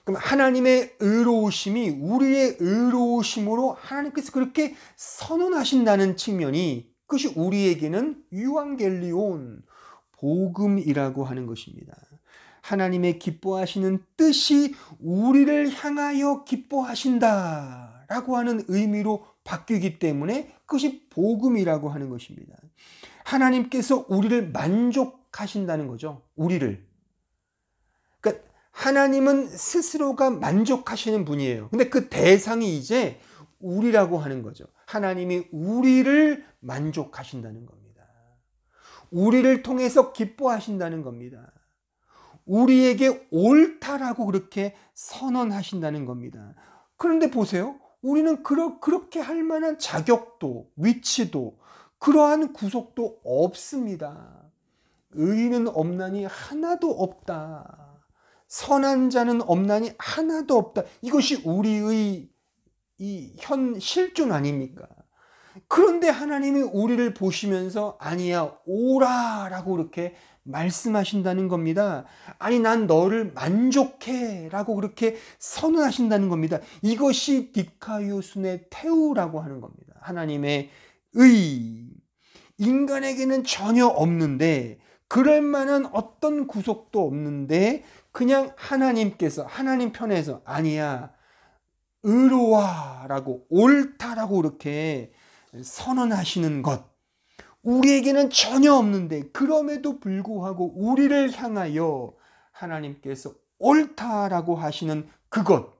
그럼 하나님의 의로우심이 우리의 의로우심으로 하나님께서 그렇게 선언하신다는 측면이, 그것이 우리에게는 유앙겔리온, 복음이라고 하는 것입니다. 하나님의 기뻐하시는 뜻이 우리를 향하여 기뻐하신다 라고 하는 의미로 바뀌기 때문에 그것이 복음이라고 하는 것입니다. 하나님께서 우리를 만족하신다는 거죠. 우리를. 그러니까 하나님은 스스로가 만족하시는 분이에요. 근데 그 대상이 이제 우리라고 하는 거죠. 하나님이 우리를 만족하신다는 겁니다. 우리를 통해서 기뻐하신다는 겁니다. 우리에게 옳다라고 그렇게 선언하신다는 겁니다. 그런데 보세요. 우리는 그렇게 할 만한 자격도, 위치도, 그러한 구속도 없습니다. 의인은 없나니 하나도 없다. 선한 자는 없나니 하나도 없다. 이것이 우리의 이 현 실존 아닙니까? 그런데 하나님이 우리를 보시면서 아니야, 오라라고 그렇게 말씀하신다는 겁니다. 아니, 난 너를 만족해 라고 그렇게 선언하신다는 겁니다. 이것이 디카이오순의 테우라고 하는 겁니다. 하나님의 의. 인간에게는 전혀 없는데, 그럴 만한 어떤 구속도 없는데 그냥 하나님께서, 하나님 편에서 아니야, 의로와라고, 옳다라고 그렇게 선언하시는 것, 우리에게는 전혀 없는데 그럼에도 불구하고 우리를 향하여 하나님께서 옳다라고 하시는 그것,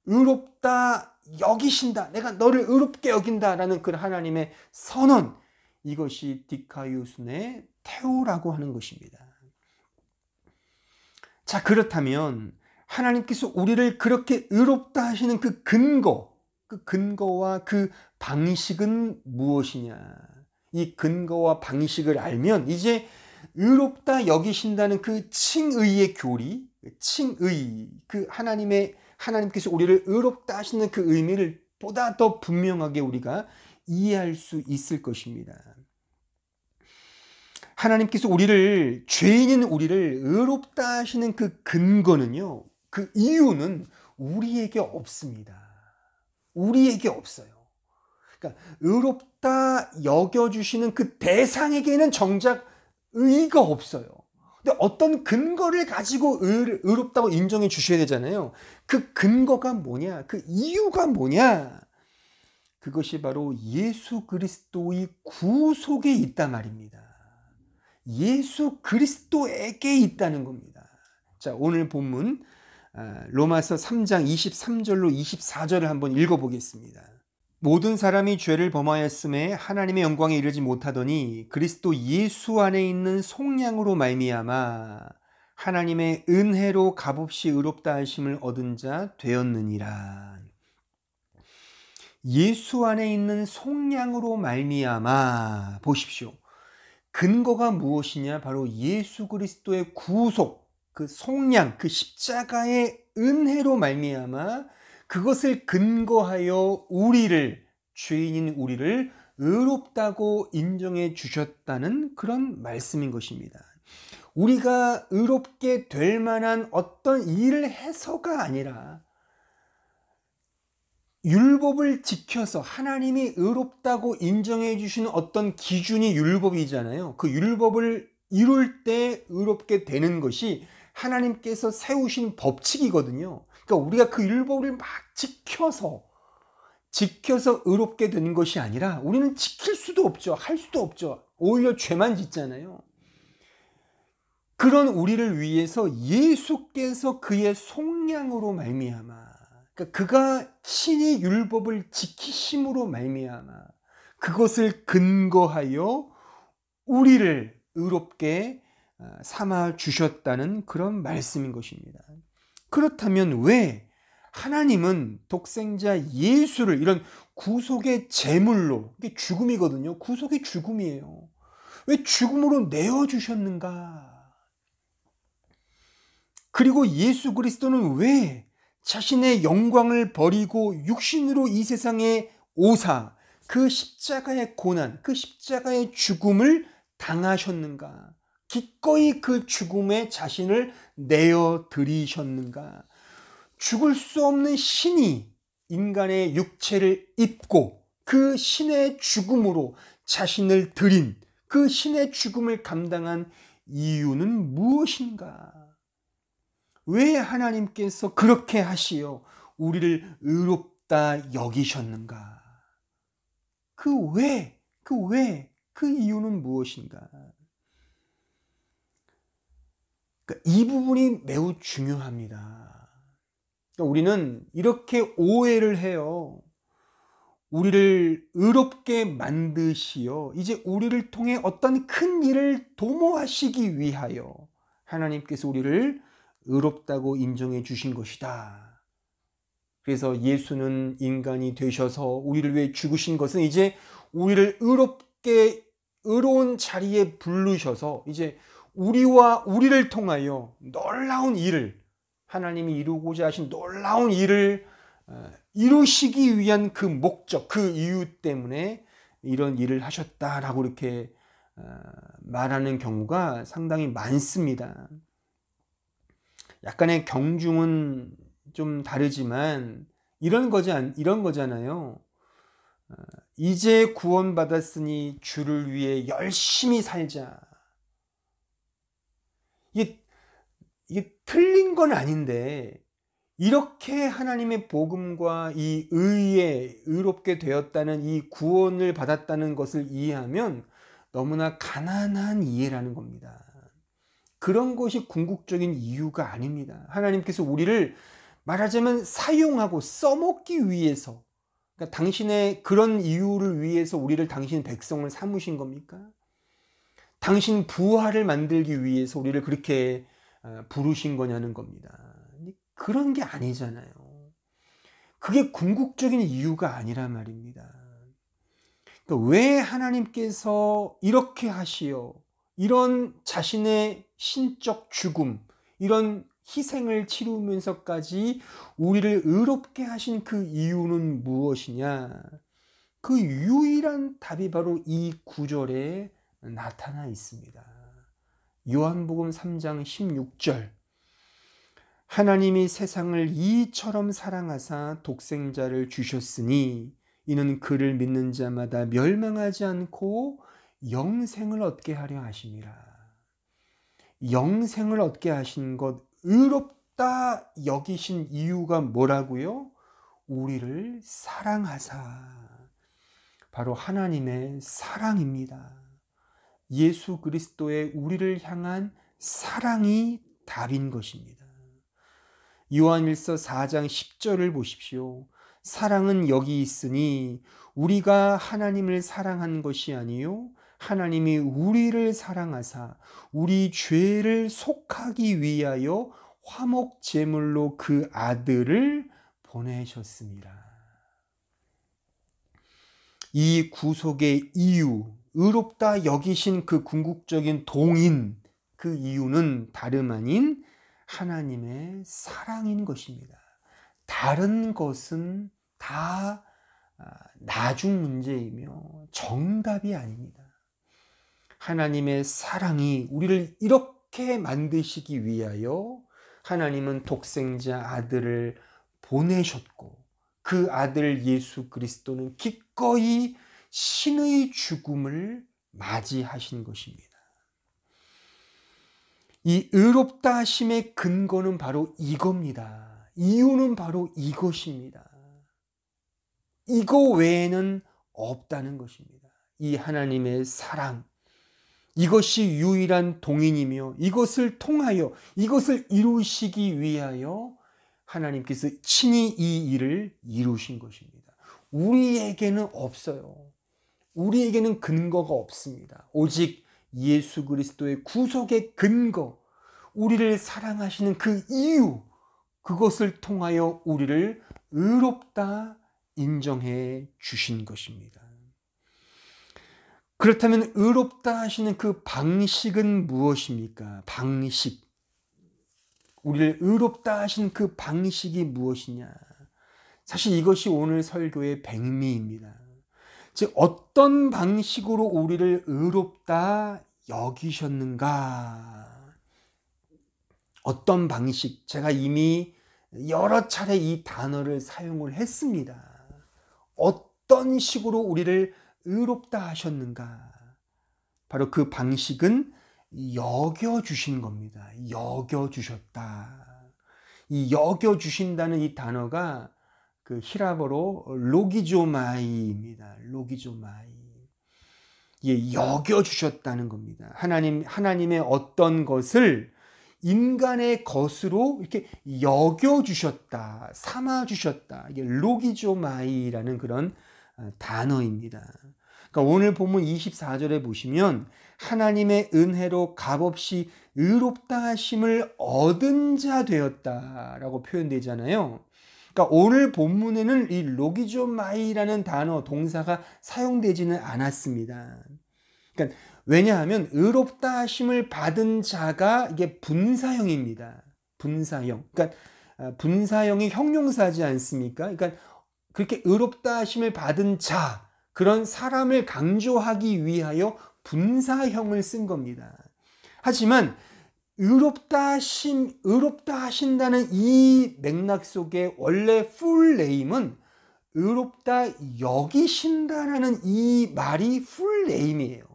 의롭다 여기신다, 내가 너를 의롭게 여긴다라는 그 하나님의 선언, 이것이 디카이오순의 태오라고 하는 것입니다. 자, 그렇다면 하나님께서 우리를 그렇게 의롭다 하시는 그 근거와 그 방식은 무엇이냐? 이 근거와 방식을 알면 이제 의롭다 여기신다는 그 칭의의 교리, 그 하나님께서 우리를 의롭다 하시는 그 의미를 보다 더 분명하게 우리가 이해할 수 있을 것입니다. 하나님께서 죄인인 우리를 의롭다 하시는 그 근거는요, 그 이유는 우리에게 없습니다. 우리에게 없어요. 그러니까 의롭다 여겨주시는 그 대상에게는 정작 의의가 없어요. 근데 어떤 근거를 가지고 의롭다고 인정해 주셔야 되잖아요. 그 근거가 뭐냐? 그 이유가 뭐냐? 그것이 바로 예수 그리스도의 구속에 있단 말입니다. 예수 그리스도에게 있다는 겁니다. 자, 오늘 본문 로마서 3장 23절로 24절을 한번 읽어보겠습니다. 모든 사람이 죄를 범하였음에 하나님의 영광에 이르지 못하더니 그리스도 예수 안에 있는 속량으로 말미암아 하나님의 은혜로 값없이 의롭다 하심을 얻은 자 되었느니라. 예수 안에 있는 속량으로 말미암아, 보십시오. 근거가 무엇이냐? 바로 예수 그리스도의 구속, 그 속량, 그 십자가의 은혜로 말미암아 그것을 근거하여 죄인인 우리를 의롭다고 인정해 주셨다는 그런 말씀인 것입니다. 우리가 의롭게 될 만한 어떤 일을 해서가 아니라 율법을 지켜서 하나님이 의롭다고 인정해 주시는 어떤 기준이 율법이잖아요. 그 율법을 이룰 때 의롭게 되는 것이 하나님께서 세우신 법칙이거든요. 그러니까 우리가 그 율법을 막 지켜서 의롭게 되는 것이 아니라 우리는 지킬 수도 없죠. 할 수도 없죠. 오히려 죄만 짓잖아요. 그런 우리를 위해서 예수께서 그의 속량으로 말미암아, 그러니까 그가 친히 율법을 지키심으로 말미암아 그것을 근거하여 우리를 의롭게 삼아 주셨다는 그런 말씀인 것입니다. 그렇다면 왜 하나님은 독생자 예수를 이런 구속의 제물로, 이게 죽음이거든요. 구속의 죽음이에요. 왜 죽음으로 내어주셨는가? 그리고 예수 그리스도는 왜 자신의 영광을 버리고 육신으로 이 세상에 오사 그 십자가의 고난, 그 십자가의 죽음을 당하셨는가? 기꺼이 그 죽음에 자신을 내어드리셨는가? 죽을 수 없는 신이 인간의 육체를 입고 그 신의 죽음으로 자신을 드린 그 신의 죽음을 감당한 이유는 무엇인가? 왜 하나님께서 그렇게 하시어 우리를 의롭다 여기셨는가? 그 이유는 무엇인가? 그러니까 이 부분이 매우 중요합니다. 그러니까 우리는 이렇게 오해를 해요. 우리를 의롭게 만드시어 이제 우리를 통해 어떤 큰 일을 도모하시기 위하여 하나님께서 우리를 의롭다고 인정해 주신 것이다. 그래서 예수는 인간이 되셔서 우리를 위해 죽으신 것은 이제 우리를 의로운 자리에 부르셔서 이제 우리를 통하여 놀라운 일을, 하나님이 이루고자 하신 놀라운 일을 이루시기 위한 그 목적, 그 이유 때문에 이런 일을 하셨다라고 이렇게 말하는 경우가 상당히 많습니다. 약간의 경중은 좀 다르지만 이런 거잖아요. 이제 구원받았으니 주를 위해 열심히 살자. 이게 틀린 건 아닌데 이렇게 하나님의 복음과 이 의롭게 되었다는 이 구원을 받았다는 것을 이해하면 너무나 가난한 이해라는 겁니다. 그런 것이 궁극적인 이유가 아닙니다. 하나님께서 우리를 말하자면 사용하고 써먹기 위해서, 그러니까 당신의 그런 이유를 위해서 우리를 당신 백성을 삼으신 겁니까? 당신 부하를 만들기 위해서 우리를 그렇게 부르신 거냐는 겁니다. 그런 게 아니잖아요. 그게 궁극적인 이유가 아니란 말입니다. 그러니까 왜 하나님께서 이렇게 하시어 이런 자신의 신적 죽음, 이런 희생을 치르면서까지 우리를 의롭게 하신 그 이유는 무엇이냐? 그 유일한 답이 바로 이 구절에 나타나 있습니다. 요한복음 3장 16절. 하나님이 세상을 이처럼 사랑하사 독생자를 주셨으니 이는 그를 믿는 자마다 멸망하지 않고 영생을 얻게 하려 하심이라. 영생을 얻게 하신 것, 의롭다 여기신 이유가 뭐라고요? 우리를 사랑하사. 바로 하나님의 사랑입니다. 예수 그리스도의 우리를 향한 사랑이 답인 것입니다. 요한일서 4장 10절을 보십시오. 사랑은 여기 있으니 우리가 하나님을 사랑한 것이 아니요 하나님이 우리를 사랑하사 우리 죄를 속하기 위하여 화목 제물로 그 아들을 보내셨습니다. 이 구속의 이유, 의롭다 여기신 그 궁극적인 동인, 그 이유는 다름 아닌 하나님의 사랑인 것입니다. 다른 것은 다 나중 문제이며 정답이 아닙니다. 하나님의 사랑이 우리를 이렇게 만드시기 위하여 하나님은 독생자 아들을 보내셨고 그 아들 예수 그리스도는 기꺼이 신의 죽음을 맞이하신 것입니다. 이 의롭다 하심의 근거는 바로 이겁니다. 이유는 바로 이것입니다. 이거 외에는 없다는 것입니다. 이 하나님의 사랑, 이것이 유일한 동인이며 이것을 통하여 이것을 이루시기 위하여 하나님께서 친히 이 일을 이루신 것입니다. 우리에게는 없어요. 우리에게는 근거가 없습니다. 오직 예수 그리스도의 구속의 근거, 우리를 사랑하시는 그 이유, 그것을 통하여 우리를 의롭다 인정해 주신 것입니다. 그렇다면 의롭다 하시는 그 방식은 무엇입니까? 방식. 우리를 의롭다 하신 그 방식이 무엇이냐? 사실 이것이 오늘 설교의 백미입니다. 즉 어떤 방식으로 우리를 의롭다 여기셨는가? 어떤 방식? 제가 이미 여러 차례 이 단어를 사용을 했습니다. 어떤 식으로 우리를 의롭다 하셨는가? 바로 그 방식은 여겨주신 겁니다. 여겨주셨다. 이 여겨주신다는 이 단어가 그 히라버로 로기조마이입니다. 로기조마이. 예, 여겨주셨다는 겁니다. 하나님의 어떤 것을 인간의 것으로 이렇게 여겨주셨다, 삼아주셨다. 이게 로기조마이라는 그런 단어입니다. 그러니까 오늘 본문 24절에 보시면 하나님의 은혜로 값없이 의롭다 하심을 얻은 자 되었다라고 표현되잖아요. 그러니까 오늘 본문에는 이 로기조마이라는 단어, 동사가 사용되지는 않았습니다. 그러니까 왜냐하면 의롭다 하심을 받은 자가 이게 분사형입니다. 분사형. 그러니까 분사형이 형용사지 않습니까? 그러니까 그렇게 의롭다 하심을 받은 자, 그런 사람을 강조하기 위하여 분사형을 쓴 겁니다. 하지만 의롭다 하신다는 이 맥락 속에 원래 full name은 의롭다 여기신다라는 이 말이 full name이에요.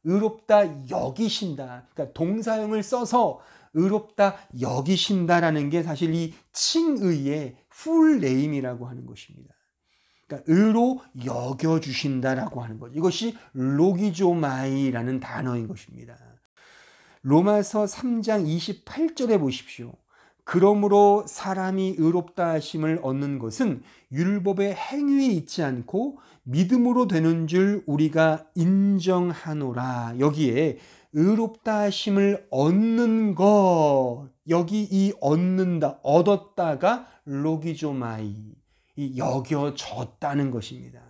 의롭다 여기신다. 그러니까 동사형을 써서 의롭다 여기신다라는 게 사실 이 칭의의 full name이라고 하는 것입니다. 그러니까 의로 여겨주신다라고 하는 것. 이것이 로기조마이라는 단어인 것입니다. 로마서 3장 28절에 보십시오. 그러므로 사람이 의롭다 하심을 얻는 것은 율법의 행위에 있지 않고 믿음으로 되는 줄 우리가 인정하노라. 여기에 의롭다 하심을 얻는 것, 여기 이 얻는다, 얻었다가 로기조마이, 이 여겨졌다는 것입니다.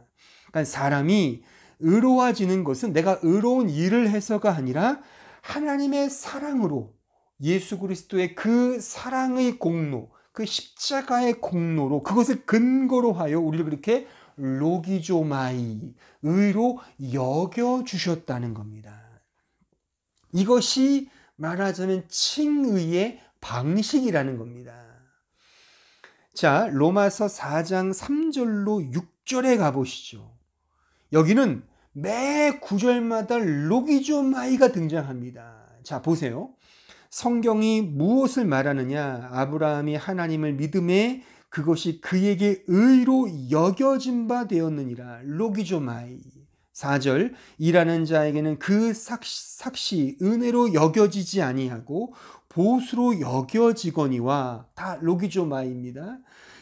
그러니까 사람이 의로워지는 것은 내가 의로운 일을 해서가 아니라 하나님의 사랑으로, 예수 그리스도의 그 사랑의 공로, 그 십자가의 공로로, 그것을 근거로 하여 우리를 그렇게 로기조마이, 의로 여겨주셨다는 겁니다. 이것이 말하자면 칭의의 방식이라는 겁니다. 자, 로마서 4장 3절로 6절에 가보시죠. 여기는 매 구절마다 로기조마이가 등장합니다. 자, 보세요. 성경이 무엇을 말하느냐? 아브라함이 하나님을 믿음에 그것이 그에게 의로 여겨진 바 되었느니라. 로기조마이. 4절, 일하는 자에게는 그 삭시 은혜로 여겨지지 아니하고 보수로 여겨지거니와. 다 로기조마이입니다.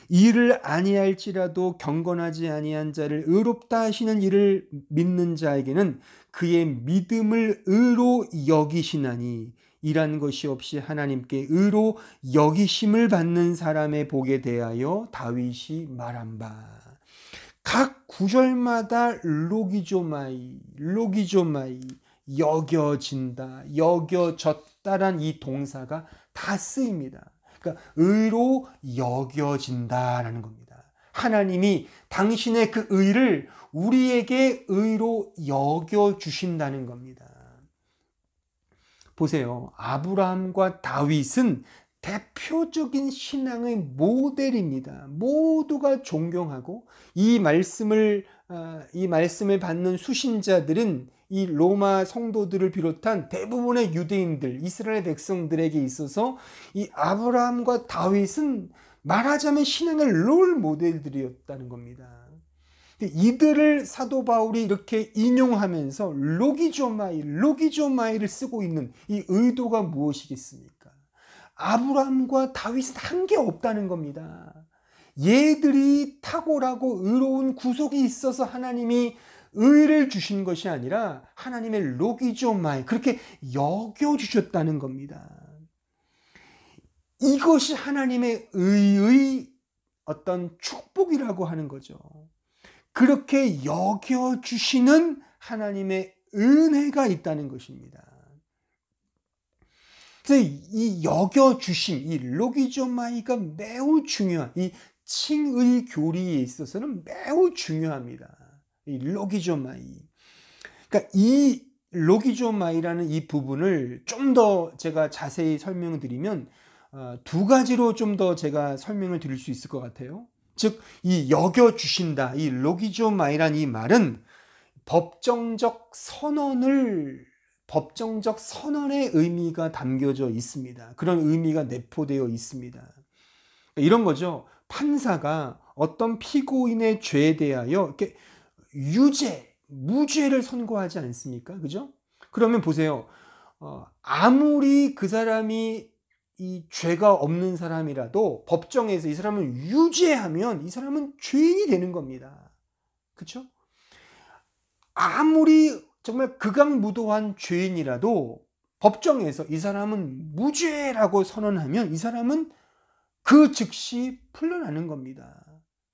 일을 아니할지라도 경건하지 아니한 자를 의롭다 하시는 일을 믿는 자에게는 그의 믿음을 의로 여기시나니, 일한 것이 없이 하나님께 의로 여기심을 받는 사람의 복에 대하여 다윗이 말한 바. 각 구절마다 로기조마이, 여겨진다, 여겨졌다란 이 동사가 다 쓰입니다. 그러니까 의로 여겨진다라는 겁니다. 하나님이 당신의 그 의를 우리에게 의로 여겨주신다는 겁니다. 보세요. 아브라함과 다윗은 대표적인 신앙의 모델입니다. 모두가 존경하고 이 말씀을 받는 수신자들은 이 로마 성도들을 비롯한 대부분의 유대인들, 이스라엘 백성들에게 있어서 이 아브라함과 다윗은 말하자면 신앙의 롤 모델들이었다는 겁니다. 이들을 사도 바울이 이렇게 인용하면서 로기조마이를 쓰고 있는 이 의도가 무엇이겠습니까? 아브라함과 다윗은 한 게 없다는 겁니다. 얘들이 탁월하고 의로운 구속이 있어서 하나님이 의를 주신 것이 아니라 하나님의 로기조마이, 그렇게 여겨주셨다는 겁니다. 이것이 하나님의 의의 어떤 축복이라고 하는 거죠. 그렇게 여겨주시는 하나님의 은혜가 있다는 것입니다. 그래서 이 여겨주심, 이 로기조마이가 매우 중요한, 이 칭의 교리에 있어서는 매우 중요합니다. 이 로기조마이. 그러니까 이 로기조마이라는 이 부분을 좀 더 제가 자세히 설명을 드리면 두 가지로 좀 더 제가 설명을 드릴 수 있을 것 같아요. 즉, 이 여겨주신다, 이 로기조마이란 이 말은 법정적 선언의 의미가 담겨져 있습니다. 그런 의미가 내포되어 있습니다. 이런 거죠. 판사가 어떤 피고인의 죄에 대하여 이렇게 무죄를 선고하지 않습니까? 그죠? 그러면 보세요. 아무리 그 사람이 이 죄가 없는 사람이라도 법정에서 이 사람을 유죄하면 이 사람은 죄인이 되는 겁니다. 그렇죠? 아무리 정말 극악무도한 죄인이라도 법정에서 이 사람은 무죄라고 선언하면 이 사람은 그 즉시 풀려나는 겁니다.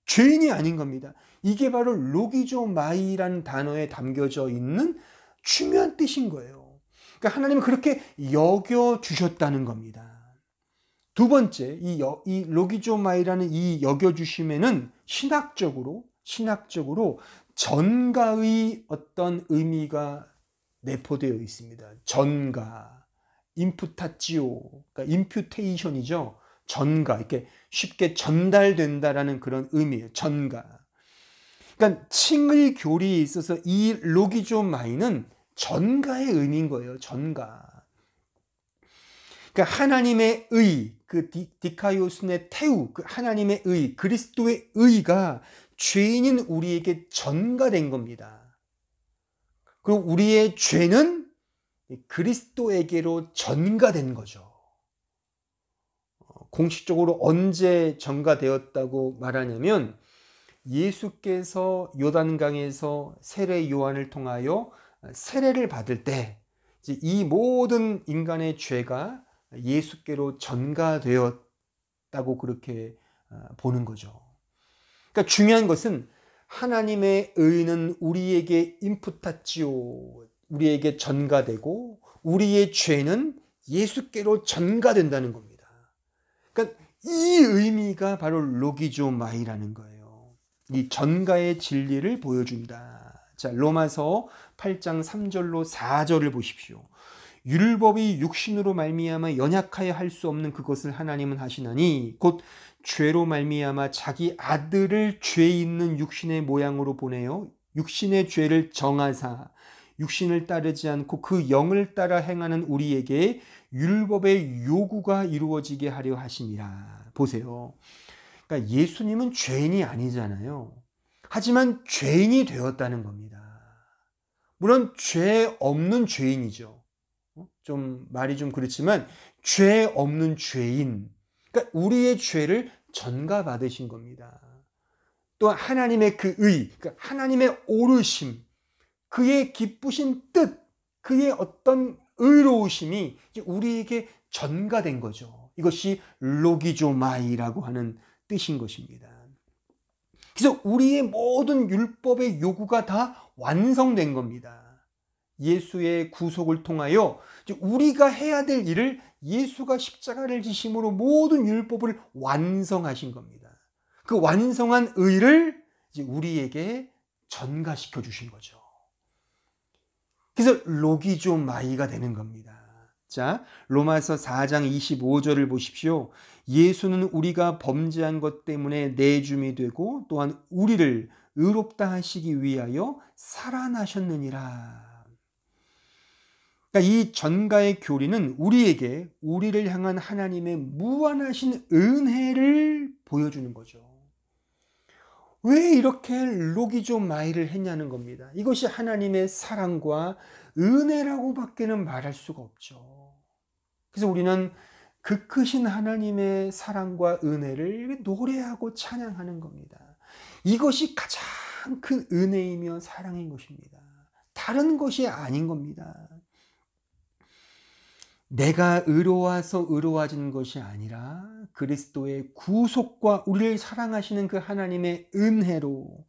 죄인이 아닌 겁니다. 이게 바로 로기조마이라는 단어에 담겨져 있는 중요한 뜻인 거예요. 그러니까 하나님은 그렇게 여겨주셨다는 겁니다. 두 번째, 이 로기조마이라는 이 여겨주심에는 신학적으로 전가의 어떤 의미가 내포되어 있습니다. 전가, 임푸타치오, 그러니까 임퓨테이션이죠. 전가, 이렇게 쉽게 전달된다라는 그런 의미예요. 전가. 그러니까 칭의 교리에 있어서 이 로기조마이는 전가의 의미인 거예요. 전가. 그러니까 하나님의 의, 그 디카이오스네 테우, 그 하나님의 의, 그리스도의 의가 죄인인 우리에게 전가된 겁니다. 그리고 우리의 죄는 그리스도에게로 전가된 거죠. 공식적으로 언제 전가되었다고 말하냐면 예수께서 요단강에서 세례 요한을 통하여 세례를 받을 때 이제 이 모든 인간의 죄가 예수께로 전가되었다고 그렇게 보는 거죠. 그러니까 중요한 것은 하나님의 의는 우리에게 임풋하지요. 우리에게 전가되고 우리의 죄는 예수께로 전가된다는 겁니다. 그러니까 이 의미가 바로 로기조마이라는 거예요. 이 전가의 진리를 보여준다. 자, 로마서 8장 3절로 4절을 보십시오. 율법이 육신으로 말미암아 연약하여 할 수 없는 그것을 하나님은 하시나니 곧 죄로 말미암아 자기 아들을 죄 있는 육신의 모양으로 보내어 육신의 죄를 정하사 육신을 따르지 않고 그 영을 따라 행하는 우리에게 율법의 요구가 이루어지게 하려 하심이라. 보세요. 그러니까 예수님은 죄인이 아니잖아요. 하지만 죄인이 되었다는 겁니다. 물론 죄 없는 죄인이죠. 좀 말이 좀 그렇지만 죄 없는 죄인. 그러니까 우리의 죄를 전가받으신 겁니다. 또 하나님의 그 의, 그러니까 하나님의 오르심, 그의 기쁘신 뜻, 그의 어떤 의로우심이 우리에게 전가된 거죠. 이것이 로기조마이라고 하는 뜻인 것입니다. 그래서 우리의 모든 율법의 요구가 다 완성된 겁니다. 예수의 구속을 통하여 우리가 해야 될 일을 예수가 십자가를 지심으로 모든 율법을 완성하신 겁니다. 그 완성한 의를 이제 우리에게 전가시켜 주신 거죠. 그래서 로기조마이가 되는 겁니다. 자, 로마서 4장 25절을 보십시오. 예수는 우리가 범죄한 것 때문에 내줌이 되고 또한 우리를 의롭다 하시기 위하여 살아나셨느니라. 그러니까 이 전가의 교리는 우리에게 우리를 향한 하나님의 무한하신 은혜를 보여주는 거죠. 왜 이렇게 로기조마이를 했냐는 겁니다. 이것이 하나님의 사랑과 은혜라고 밖에는 말할 수가 없죠. 그래서 우리는 그 크신 하나님의 사랑과 은혜를 노래하고 찬양하는 겁니다. 이것이 가장 큰 은혜이며 사랑인 것입니다. 다른 것이 아닌 겁니다. 내가 의로워서 의로워진 것이 아니라 그리스도의 구속과 우리를 사랑하시는 그 하나님의 은혜로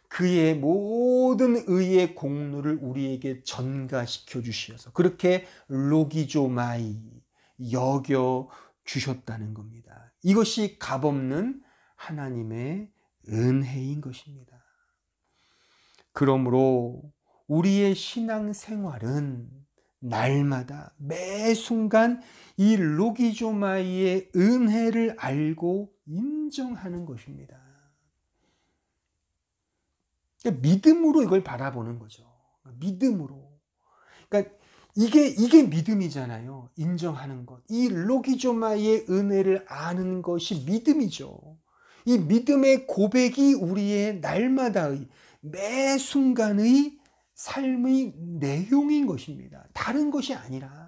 그의 모든 의의 공로를 우리에게 전가시켜 주시어서 그렇게 로기조마이 여겨 주셨다는 겁니다. 이것이 값없는 하나님의 은혜인 것입니다. 그러므로 우리의 신앙생활은 날마다 매 순간 이 로기조마이의 은혜를 알고 인정하는 것입니다. 그러니까 믿음으로 이걸 바라보는 거죠. 믿음으로. 그러니까 이게 믿음이잖아요. 인정하는 것. 이 로기조마이의 은혜를 아는 것이 믿음이죠. 이 믿음의 고백이 우리의 날마다의 매 순간의 삶의 내용인 것입니다. 다른 것이 아니라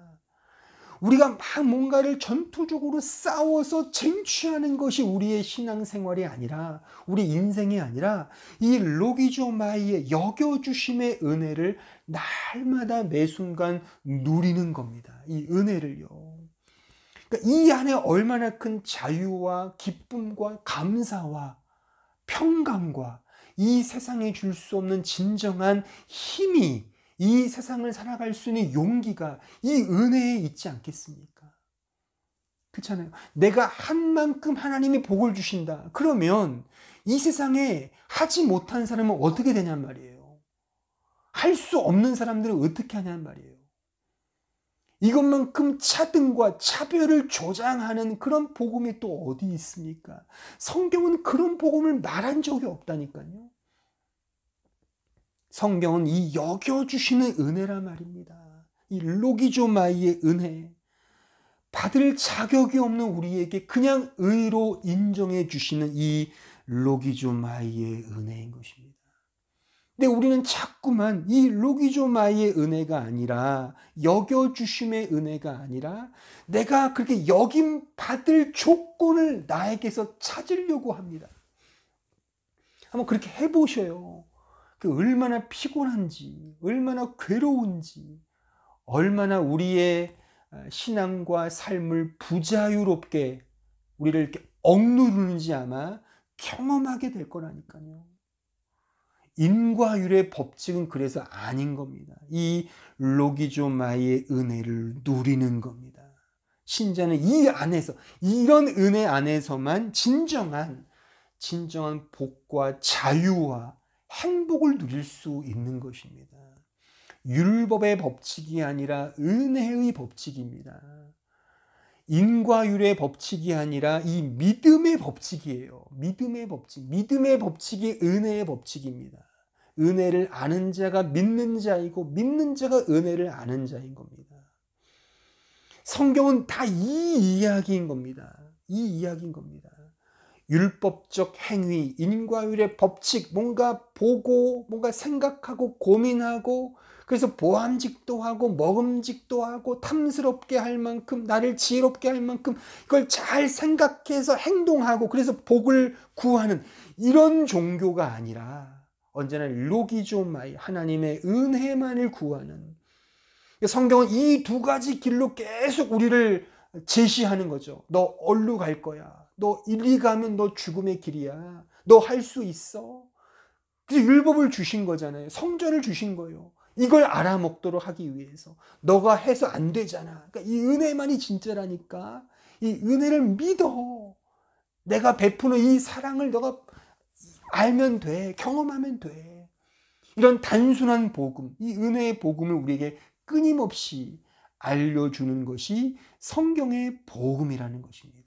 우리가 막 뭔가를 전투적으로 싸워서 쟁취하는 것이 우리의 신앙생활이 아니라 우리 인생이 아니라 이 로기조마이의 여겨주심의 은혜를 날마다 매 순간 누리는 겁니다. 이 은혜를요. 그러니까 이 안에 얼마나 큰 자유와 기쁨과 감사와 평강과 이 세상에 줄 수 없는 진정한 힘이 이 세상을 살아갈 수 있는 용기가 이 은혜에 있지 않겠습니까? 그렇잖아요. 내가 한 만큼 하나님이 복을 주신다. 그러면 이 세상에 하지 못한 사람은 어떻게 되냔 말이에요. 할 수 없는 사람들은 어떻게 하냔 말이에요. 이것만큼 차등과 차별을 조장하는 그런 복음이 또 어디 있습니까? 성경은 그런 복음을 말한 적이 없다니까요. 성경은 이 여겨주시는 은혜란 말입니다. 이 로기조마이의 은혜. 받을 자격이 없는 우리에게 그냥 의로 인정해 주시는 이 로기조마이의 은혜인 것입니다. 근데 우리는 자꾸만 이 로기조마이의 은혜가 아니라, 여겨주심의 은혜가 아니라 내가 그렇게 여김받을 조건을 나에게서 찾으려고 합니다. 한번 그렇게 해보셔요. 그 얼마나 피곤한지, 얼마나 괴로운지, 얼마나 우리의 신앙과 삶을 부자유롭게 우리를 이렇게 억누르는지 아마 경험하게 될 거라니까요. 인과율의 법칙은 그래서 아닌 겁니다. 이 로기조마이의 은혜를 누리는 겁니다. 신자는 이 안에서, 이런 은혜 안에서만 진정한 복과 자유와 행복을 누릴 수 있는 것입니다. 율법의 법칙이 아니라 은혜의 법칙입니다. 인과율의 법칙이 아니라 이 믿음의 법칙이에요. 믿음의 법칙. 믿음의 법칙이 은혜의 법칙입니다. 은혜를 아는 자가 믿는 자이고 믿는 자가 은혜를 아는 자인 겁니다. 성경은 다 이 이야기인 겁니다. 이 이야기인 겁니다. 율법적 행위, 인과율의 법칙, 뭔가 보고, 뭔가 생각하고, 고민하고, 그래서 보암직도 하고, 먹음직도 하고, 탐스럽게 할 만큼, 나를 지혜롭게 할 만큼, 이걸 잘 생각해서 행동하고, 그래서 복을 구하는 이런 종교가 아니라, 언제나 로기조마이, 하나님의 은혜만을 구하는, 성경은 이 두 가지 길로 계속 우리를 제시하는 거죠. 너 어디로 갈 거야? 너 이리 가면 너 죽음의 길이야. 너 할 수 있어. 그래서 율법을 주신 거잖아요. 성전을 주신 거예요. 이걸 알아먹도록 하기 위해서. 너가 해서 안 되잖아. 그러니까 이 은혜만이 진짜라니까. 이 은혜를 믿어. 내가 베푸는 이 사랑을 너가 알면 돼. 경험하면 돼. 이런 단순한 복음, 이 은혜의 복음을 우리에게 끊임없이 알려주는 것이 성경의 복음이라는 것입니다.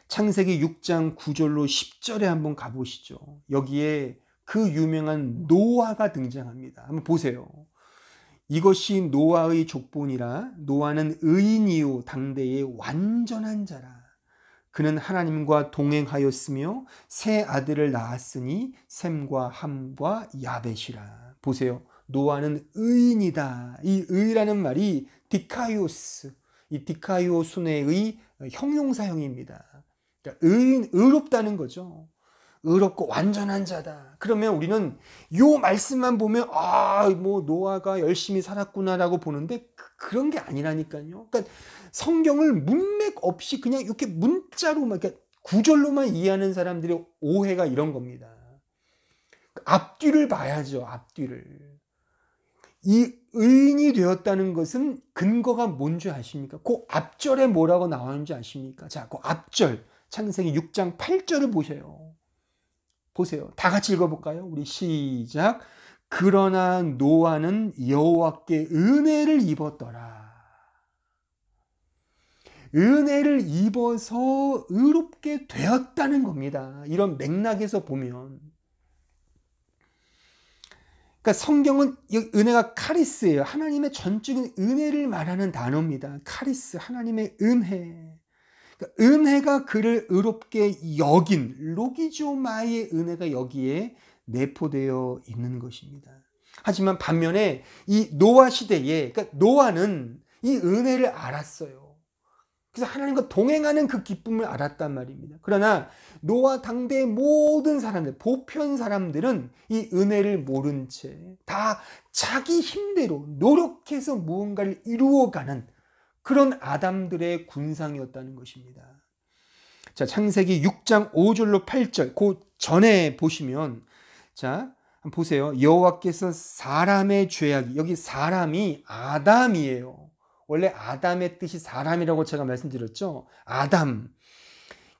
창세기 6장 9절로 10절에 한번 가보시죠. 여기에 그 유명한 노아가 등장합니다. 한번 보세요. 이것이 노아의 족본이라. 노아는 의인이요 당대의 완전한 자라. 그는 하나님과 동행하였으며 세 아들을 낳았으니 셈과 함과 야벳이라. 보세요. 노아는 의인이다. 이 의라는 말이 디카이오스, 이 디카이오순의 형용사형입니다. 그러니까 의롭다는 거죠. 의롭고 완전한 자다. 그러면 우리는 요 말씀만 보면 뭐 노아가 열심히 살았구나라고 보는데 그런 게 아니라니까요. 그러니까 성경을 문맥 없이 그냥 이렇게 문자로만, 그러니까 구절로만 이해하는 사람들의 오해가 이런 겁니다. 앞뒤를 봐야죠. 앞뒤를. 이 의인이 되었다는 것은 근거가 뭔지 아십니까? 그 앞절에 뭐라고 나오는지 아십니까? 자, 그 앞절 창세기 6장 8절을 보세요. 보세요. 다 같이 읽어볼까요? 우리 시작. 그러나 노아는 여호와께 은혜를 입었더라. 은혜를 입어서 의롭게 되었다는 겁니다. 이런 맥락에서 보면. 그러니까 성경은 은혜가 카리스예요. 하나님의 전적인 은혜를 말하는 단어입니다. 카리스, 하나님의 은혜. 그러니까 은혜가 그를 의롭게 여긴 로기조마이의 은혜가 여기에 내포되어 있는 것입니다. 하지만 반면에 이 노아 시대에, 그러니까 노아는 이 은혜를 알았어요. 그래서 하나님과 동행하는 그 기쁨을 알았단 말입니다. 그러나 노아 당대의 모든 사람들, 보편 사람들은 이 은혜를 모른 채 다 자기 힘대로 노력해서 무언가를 이루어가는 그런 아담들의 군상이었다는 것입니다. 자, 창세기 6장 5절로 8절, 그 전에 보시면, 자, 한번 보세요. 여호와께서 사람의 죄악이, 여기 사람이 아담이에요. 원래 아담의 뜻이 사람이라고 제가 말씀드렸죠. 아담.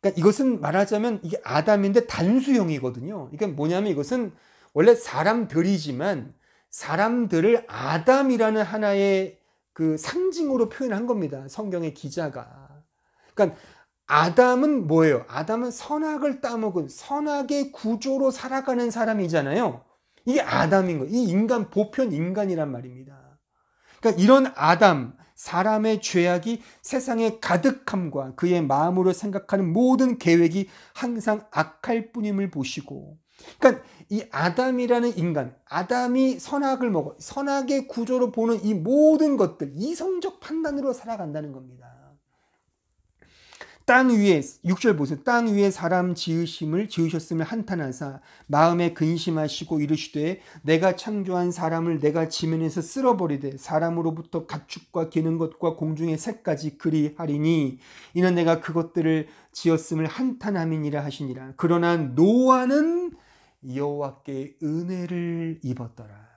그러니까 이것은 말하자면 이게 아담인데 단수형이거든요. 이게 뭐냐면 이것은 원래 사람들이지만 사람들을 아담이라는 하나의 그 상징으로 표현한 겁니다. 성경의 기자가. 그러니까 아담은 뭐예요? 아담은 선악을 따먹은 선악의 구조로 살아가는 사람이잖아요. 이게 아담인 거예요. 이 인간, 보편 인간이란 말입니다. 그러니까 이런 아담, 사람의 죄악이 세상의 가득함과 그의 마음으로 생각하는 모든 계획이 항상 악할 뿐임을 보시고 그러니까 이 아담이라는 인간, 아담이 선악을 먹어 선악의 구조로 보는 이 모든 것들, 이성적 판단으로 살아간다는 겁니다. 땅 위에 6절 보세요. 땅 위에 사람 지으셨음을 한탄하사 마음에 근심하시고 이르시되 내가 창조한 사람을 내가 지면에서 쓸어버리되 사람으로부터 가축과 기는 것과 공중의 새까지 그리하리니 이는 내가 그것들을 지었음을 한탄함이니라 하시니라. 그러나 노아는 여호와께 은혜를 입었더라.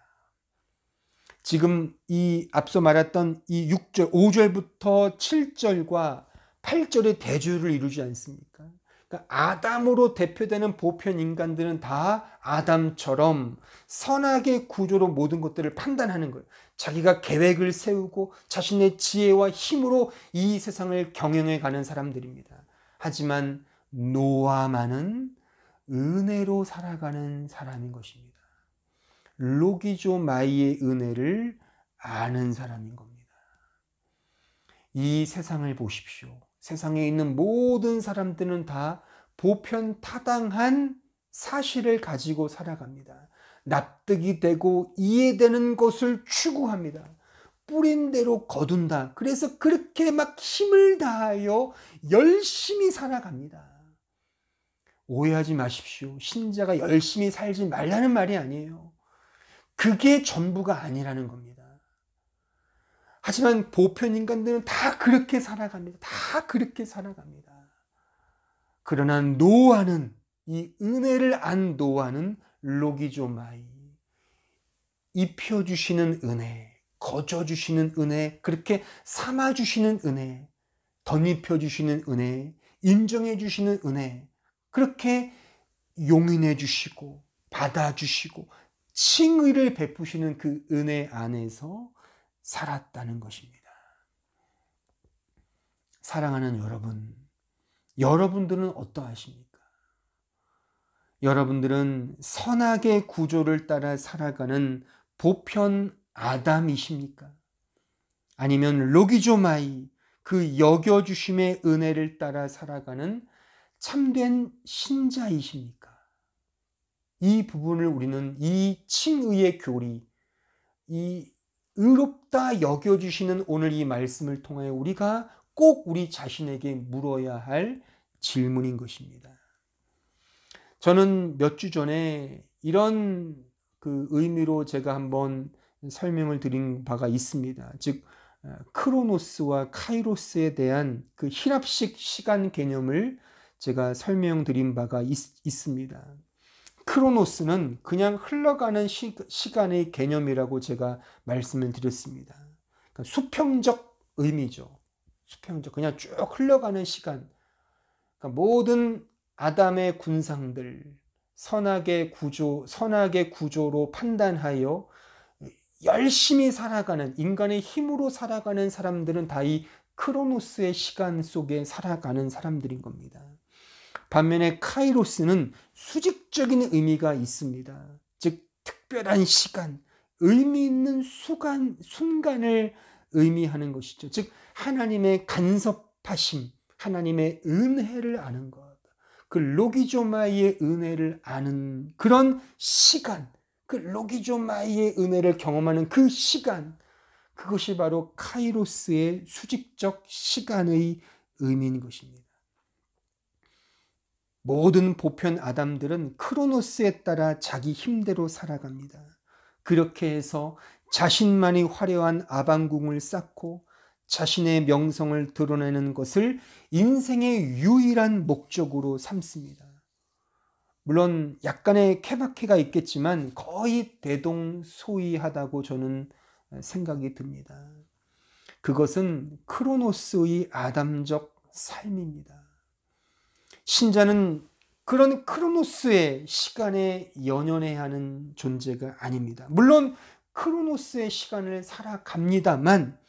지금 이 앞서 말했던 이 6절, 5절부터 7절과 8절의 대조를 이루지 않습니까? 그러니까 아담으로 대표되는 보편 인간들은 다 아담처럼 선악의 구조로 모든 것들을 판단하는 거예요. 자기가 계획을 세우고 자신의 지혜와 힘으로 이 세상을 경영해 가는 사람들입니다. 하지만 노아만은 은혜로 살아가는 사람인 것입니다. 로기조 마이의 은혜를 아는 사람인 겁니다. 이 세상을 보십시오. 세상에 있는 모든 사람들은 다 보편 타당한 사실을 가지고 살아갑니다. 납득이 되고 이해되는 것을 추구합니다. 뿌린 대로 거둔다. 그래서 그렇게 막 힘을 다하여 열심히 살아갑니다. 오해하지 마십시오. 신자가 열심히 살지 말라는 말이 아니에요. 그게 전부가 아니라는 겁니다. 하지만 보편 인간들은 다 그렇게 살아갑니다. 다 그렇게 살아갑니다. 그러나 노아는, 이 은혜를 안 노아는 로기조마이, 입혀주시는 은혜, 거저주시는 은혜, 그렇게 삼아주시는 은혜, 덧입혀주시는 은혜, 인정해주시는 은혜, 그렇게 용인해주시고 받아주시고 칭의를 베푸시는 그 은혜 안에서 살았다는 것입니다. 사랑하는 여러분, 여러분들은 어떠하십니까? 여러분들은 선악의 구조를 따라 살아가는 보편 아담이십니까? 아니면 로기조마이, 그 여겨주심의 은혜를 따라 살아가는 참된 신자이십니까? 이 부분을 우리는 이 칭의의 교리, 이 의롭다 여겨주시는 오늘 이 말씀을 통하여 우리가 꼭 우리 자신에게 물어야 할 질문인 것입니다. 저는 몇 주 전에 이런 그 의미로 제가 한번 설명을 드린 바가 있습니다. 즉 크로노스와 카이로스에 대한 그 히랍식 시간 개념을 제가 설명드린 바가 있습니다. 크로노스는 그냥 흘러가는 시간의 개념이라고 제가 말씀을 드렸습니다. 그러니까 수평적 의미죠. 수평적, 그냥 쭉 흘러가는 시간. 그러니까 모든 아담의 군상들, 선악의 구조로 판단하여 열심히 살아가는, 인간의 힘으로 살아가는 사람들은 다 이 크로노스의 시간 속에 살아가는 사람들인 겁니다. 반면에 카이로스는 수직적인 의미가 있습니다. 즉 특별한 시간, 의미 있는 순간을 의미하는 것이죠. 즉 하나님의 간섭하심, 하나님의 은혜를 아는 것, 그 로기조마이의 은혜를 아는 그런 시간, 그 로기조마이의 은혜를 경험하는 그 시간, 그것이 바로 카이로스의 수직적 시간의 의미인 것입니다. 모든 보편 아담들은 크로노스에 따라 자기 힘대로 살아갑니다. 그렇게 해서 자신만이 화려한 아방궁을 쌓고 자신의 명성을 드러내는 것을 인생의 유일한 목적으로 삼습니다. 물론 약간의 케바케가 있겠지만 거의 대동소이하다고 저는 생각이 듭니다. 그것은 크로노스의 아담적 삶입니다. 신자는 그런 크로노스의 시간에 연연해야 하는 존재가 아닙니다. 물론 크로노스의 시간을 살아갑니다만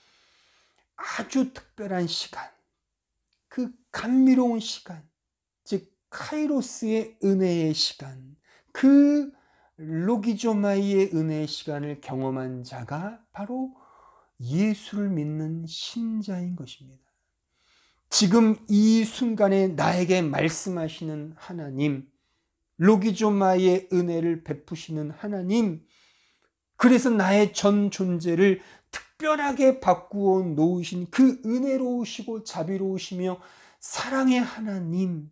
아주 특별한 시간, 그 감미로운 시간, 즉 카이로스의 은혜의 시간, 그 로기조마이의 은혜의 시간을 경험한 자가 바로 예수를 믿는 신자인 것입니다. 지금 이 순간에 나에게 말씀하시는 하나님, 로기조마의 은혜를 베푸시는 하나님, 그래서 나의 전 존재를 특별하게 바꾸어 놓으신 그 은혜로우시고 자비로우시며 사랑의 하나님,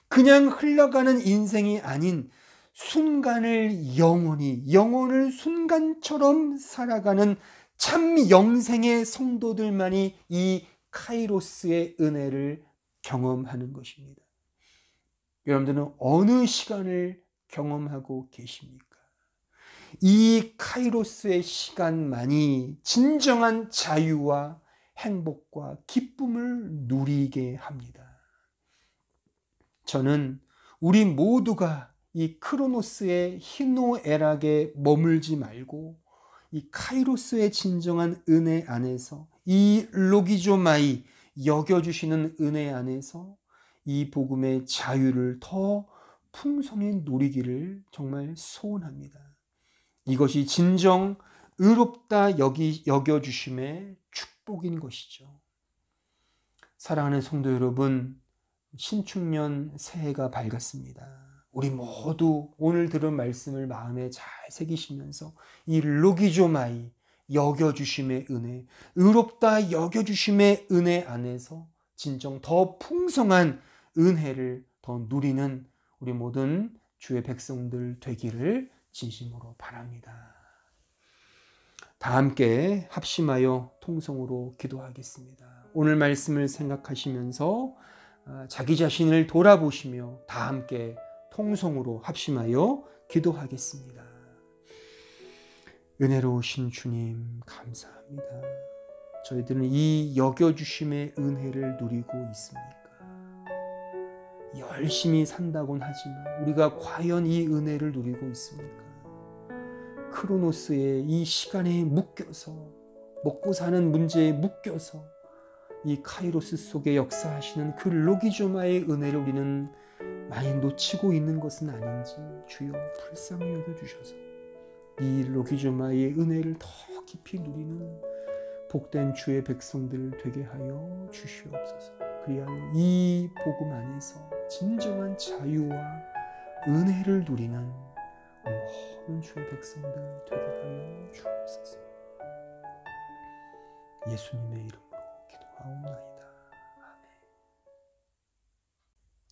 그냥 흘러가는 인생이 아닌 순간을 영혼을 순간처럼 살아가는 참 영생의 성도들만이 이 카이로스의 은혜를 경험하는 것입니다. 여러분들은 어느 시간을 경험하고 계십니까? 이 카이로스의 시간만이 진정한 자유와 행복과 기쁨을 누리게 합니다. 저는 우리 모두가 이 크로노스의 희노애락에 머물지 말고 이 카이로스의 진정한 은혜 안에서, 이 로기조마이 여겨주시는 은혜 안에서 이 복음의 자유를 더 풍성히 누리기를 정말 소원합니다. 이것이 진정 의롭다 여겨주심의 축복인 것이죠. 사랑하는 성도 여러분, 신축년 새해가 밝았습니다. 우리 모두 오늘 들은 말씀을 마음에 잘 새기시면서 이 로기조마이 여겨주심의 은혜, 의롭다 여겨주심의 은혜 안에서 진정 더 풍성한 은혜를 더 누리는 우리 모든 주의 백성들 되기를 진심으로 바랍니다. 다 함께 합심하여 통성으로 기도하겠습니다. 오늘 말씀을 생각하시면서 자기 자신을 돌아보시며 다 함께 통성으로 합심하여 기도하겠습니다. 은혜로우신 주님 감사합니다. 저희들은 이 여겨주심의 은혜를 누리고 있습니까? 열심히 산다곤 하지만 우리가 과연 이 은혜를 누리고 있습니까? 크로노스의 이 시간에 묶여서, 먹고 사는 문제에 묶여서 이 카이로스 속에 역사하시는 그 로기조마의 은혜를 우리는 많이 놓치고 있는 것은 아닌지 주여 불쌍히 여겨주셔서 이 로기조마의 은혜를 더 깊이 누리는 복된 주의 백성들 되게 하여 주시옵소서. 그리하여 이 복음 안에서 진정한 자유와 은혜를 누리는 모든 주의 백성들 되게 하여 주옵소서. 예수님의 이름으로 기도하옵나이다. 아멘.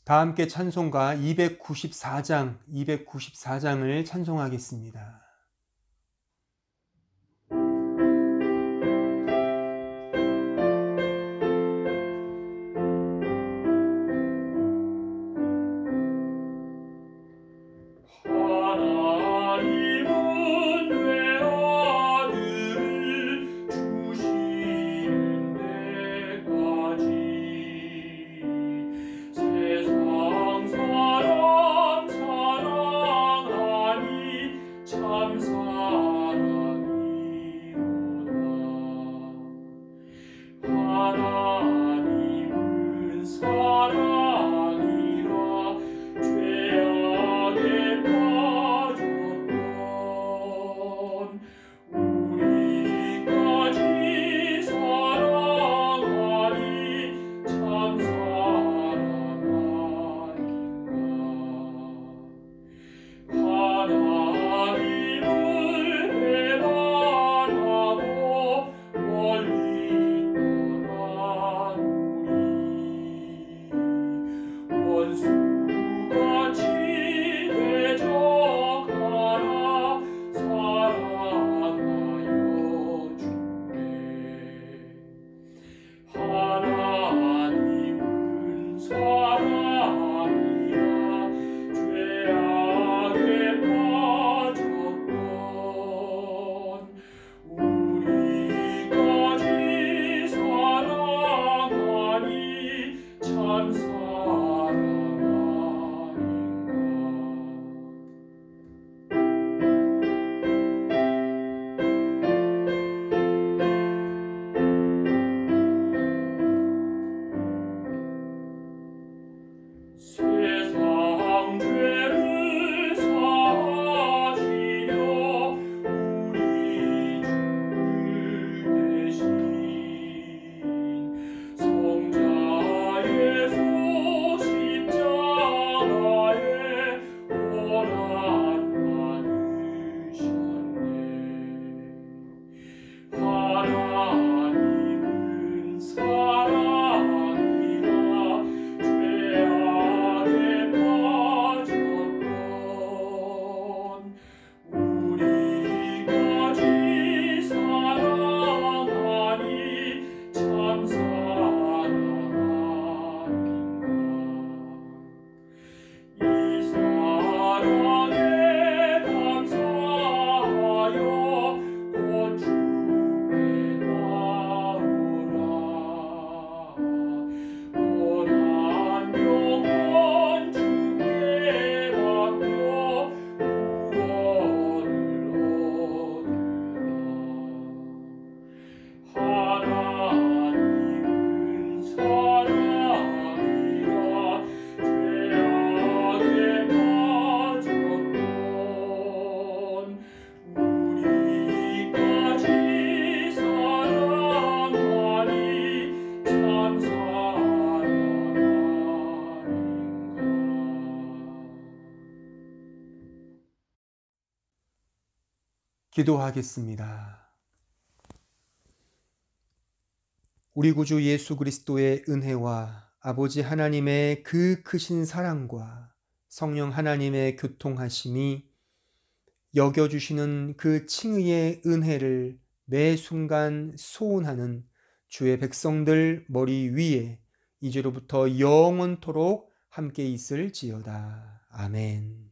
다 함께 찬송가 294장을 찬송하겠습니다. 참 기도하겠습니다. 우리 구주 예수 그리스도의 은혜와 아버지 하나님의 그 크신 사랑과 성령 하나님의 교통하심이 여겨주시는 그 칭의의 은혜를 매 순간 소원하는 주의 백성들 머리 위에 이제로부터 영원토록 함께 있을지어다. 아멘.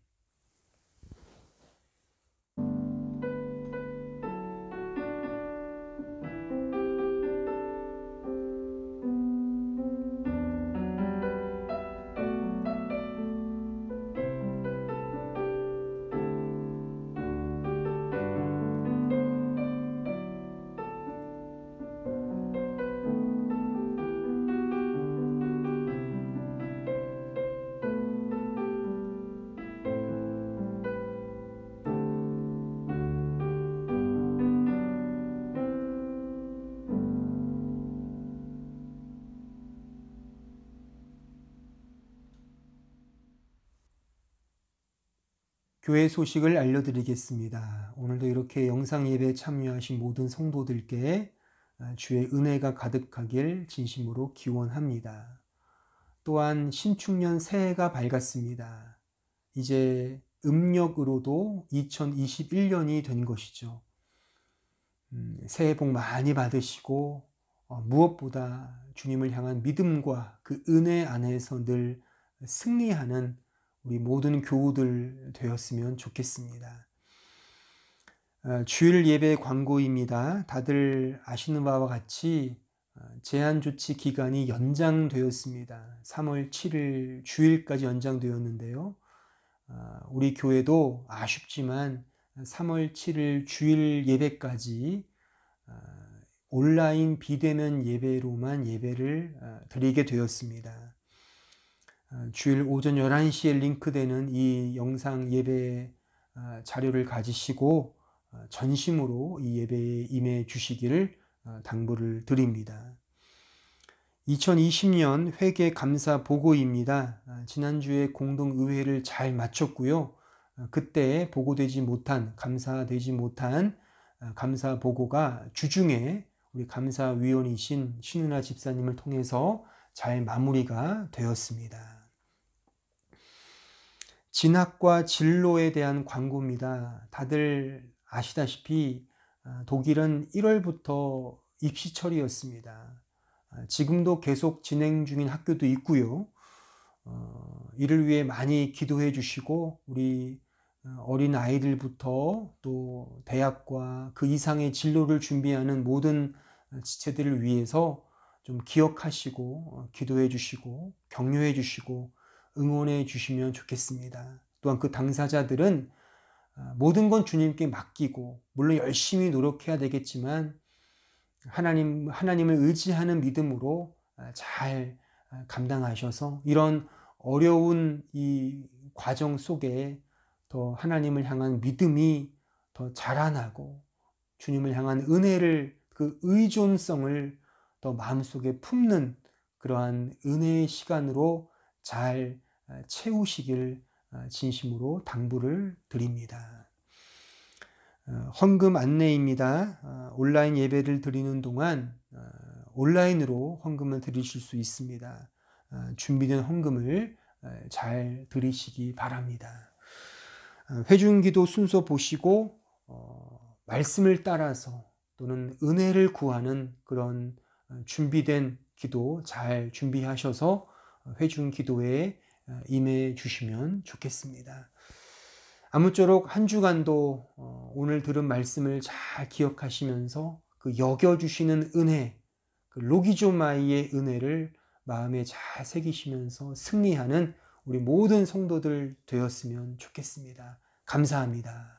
교회 소식을 알려드리겠습니다. 오늘도 이렇게 영상 예배에 참여하신 모든 성도들께 주의 은혜가 가득하길 진심으로 기원합니다. 또한 신축년 새해가 밝았습니다. 이제 음력으로도 2021년이 된 것이죠. 새해 복 많이 받으시고 무엇보다 주님을 향한 믿음과 그 은혜 안에서 늘 승리하는 우리 모든 교우들 되었으면 좋겠습니다. 주일 예배 광고입니다. 다들 아시는 바와 같이 제한조치 기간이 연장되었습니다. 3월 7일 주일까지 연장되었는데요. 우리 교회도 아쉽지만 3월 7일 주일 예배까지 온라인 비대면 예배로만 예배를 드리게 되었습니다. 주일 오전 11시에 링크되는 이 영상 예배 자료를 가지시고 전심으로 이 예배에 임해 주시기를 당부를 드립니다. 2020년 회계 감사 보고입니다. 지난주에 공동의회를 잘 마쳤고요. 그때 보고되지 못한, 감사되지 못한 감사 보고가 주중에 우리 감사위원이신 신은아 집사님을 통해서 잘 마무리가 되었습니다. 진학과 진로에 대한 광고입니다. 다들 아시다시피 독일은 1월부터 입시철이었습니다. 지금도 계속 진행 중인 학교도 있고요. 이를 위해 많이 기도해 주시고 우리 어린 아이들부터 또 대학과 그 이상의 진로를 준비하는 모든 지체들을 위해서 좀 기억하시고 기도해 주시고 격려해 주시고 응원해 주시면 좋겠습니다. 또한 그 당사자들은 모든 건 주님께 맡기고 물론 열심히 노력해야 되겠지만 하나님을 의지하는 믿음으로 잘 감당하셔서 이런 어려운 이 과정 속에 더 하나님을 향한 믿음이 더 자라나고 주님을 향한 은혜를 그 의존성을 더 마음속에 품는 그러한 은혜의 시간으로 잘 채우시길 진심으로 당부를 드립니다. 헌금 안내입니다. 온라인 예배를 드리는 동안 온라인으로 헌금을 드리실 수 있습니다. 준비된 헌금을 잘 드리시기 바랍니다. 회중기도 순서 보시고 말씀을 따라서 또는 은혜를 구하는 그런 준비된 기도 잘 준비하셔서 회중 기도에 임해 주시면 좋겠습니다. 아무쪼록 한 주간도 오늘 들은 말씀을 잘 기억하시면서 그 여겨주시는 은혜, 그 로기조마이의 은혜를 마음에 잘 새기시면서 승리하는 우리 모든 성도들 되었으면 좋겠습니다. 감사합니다.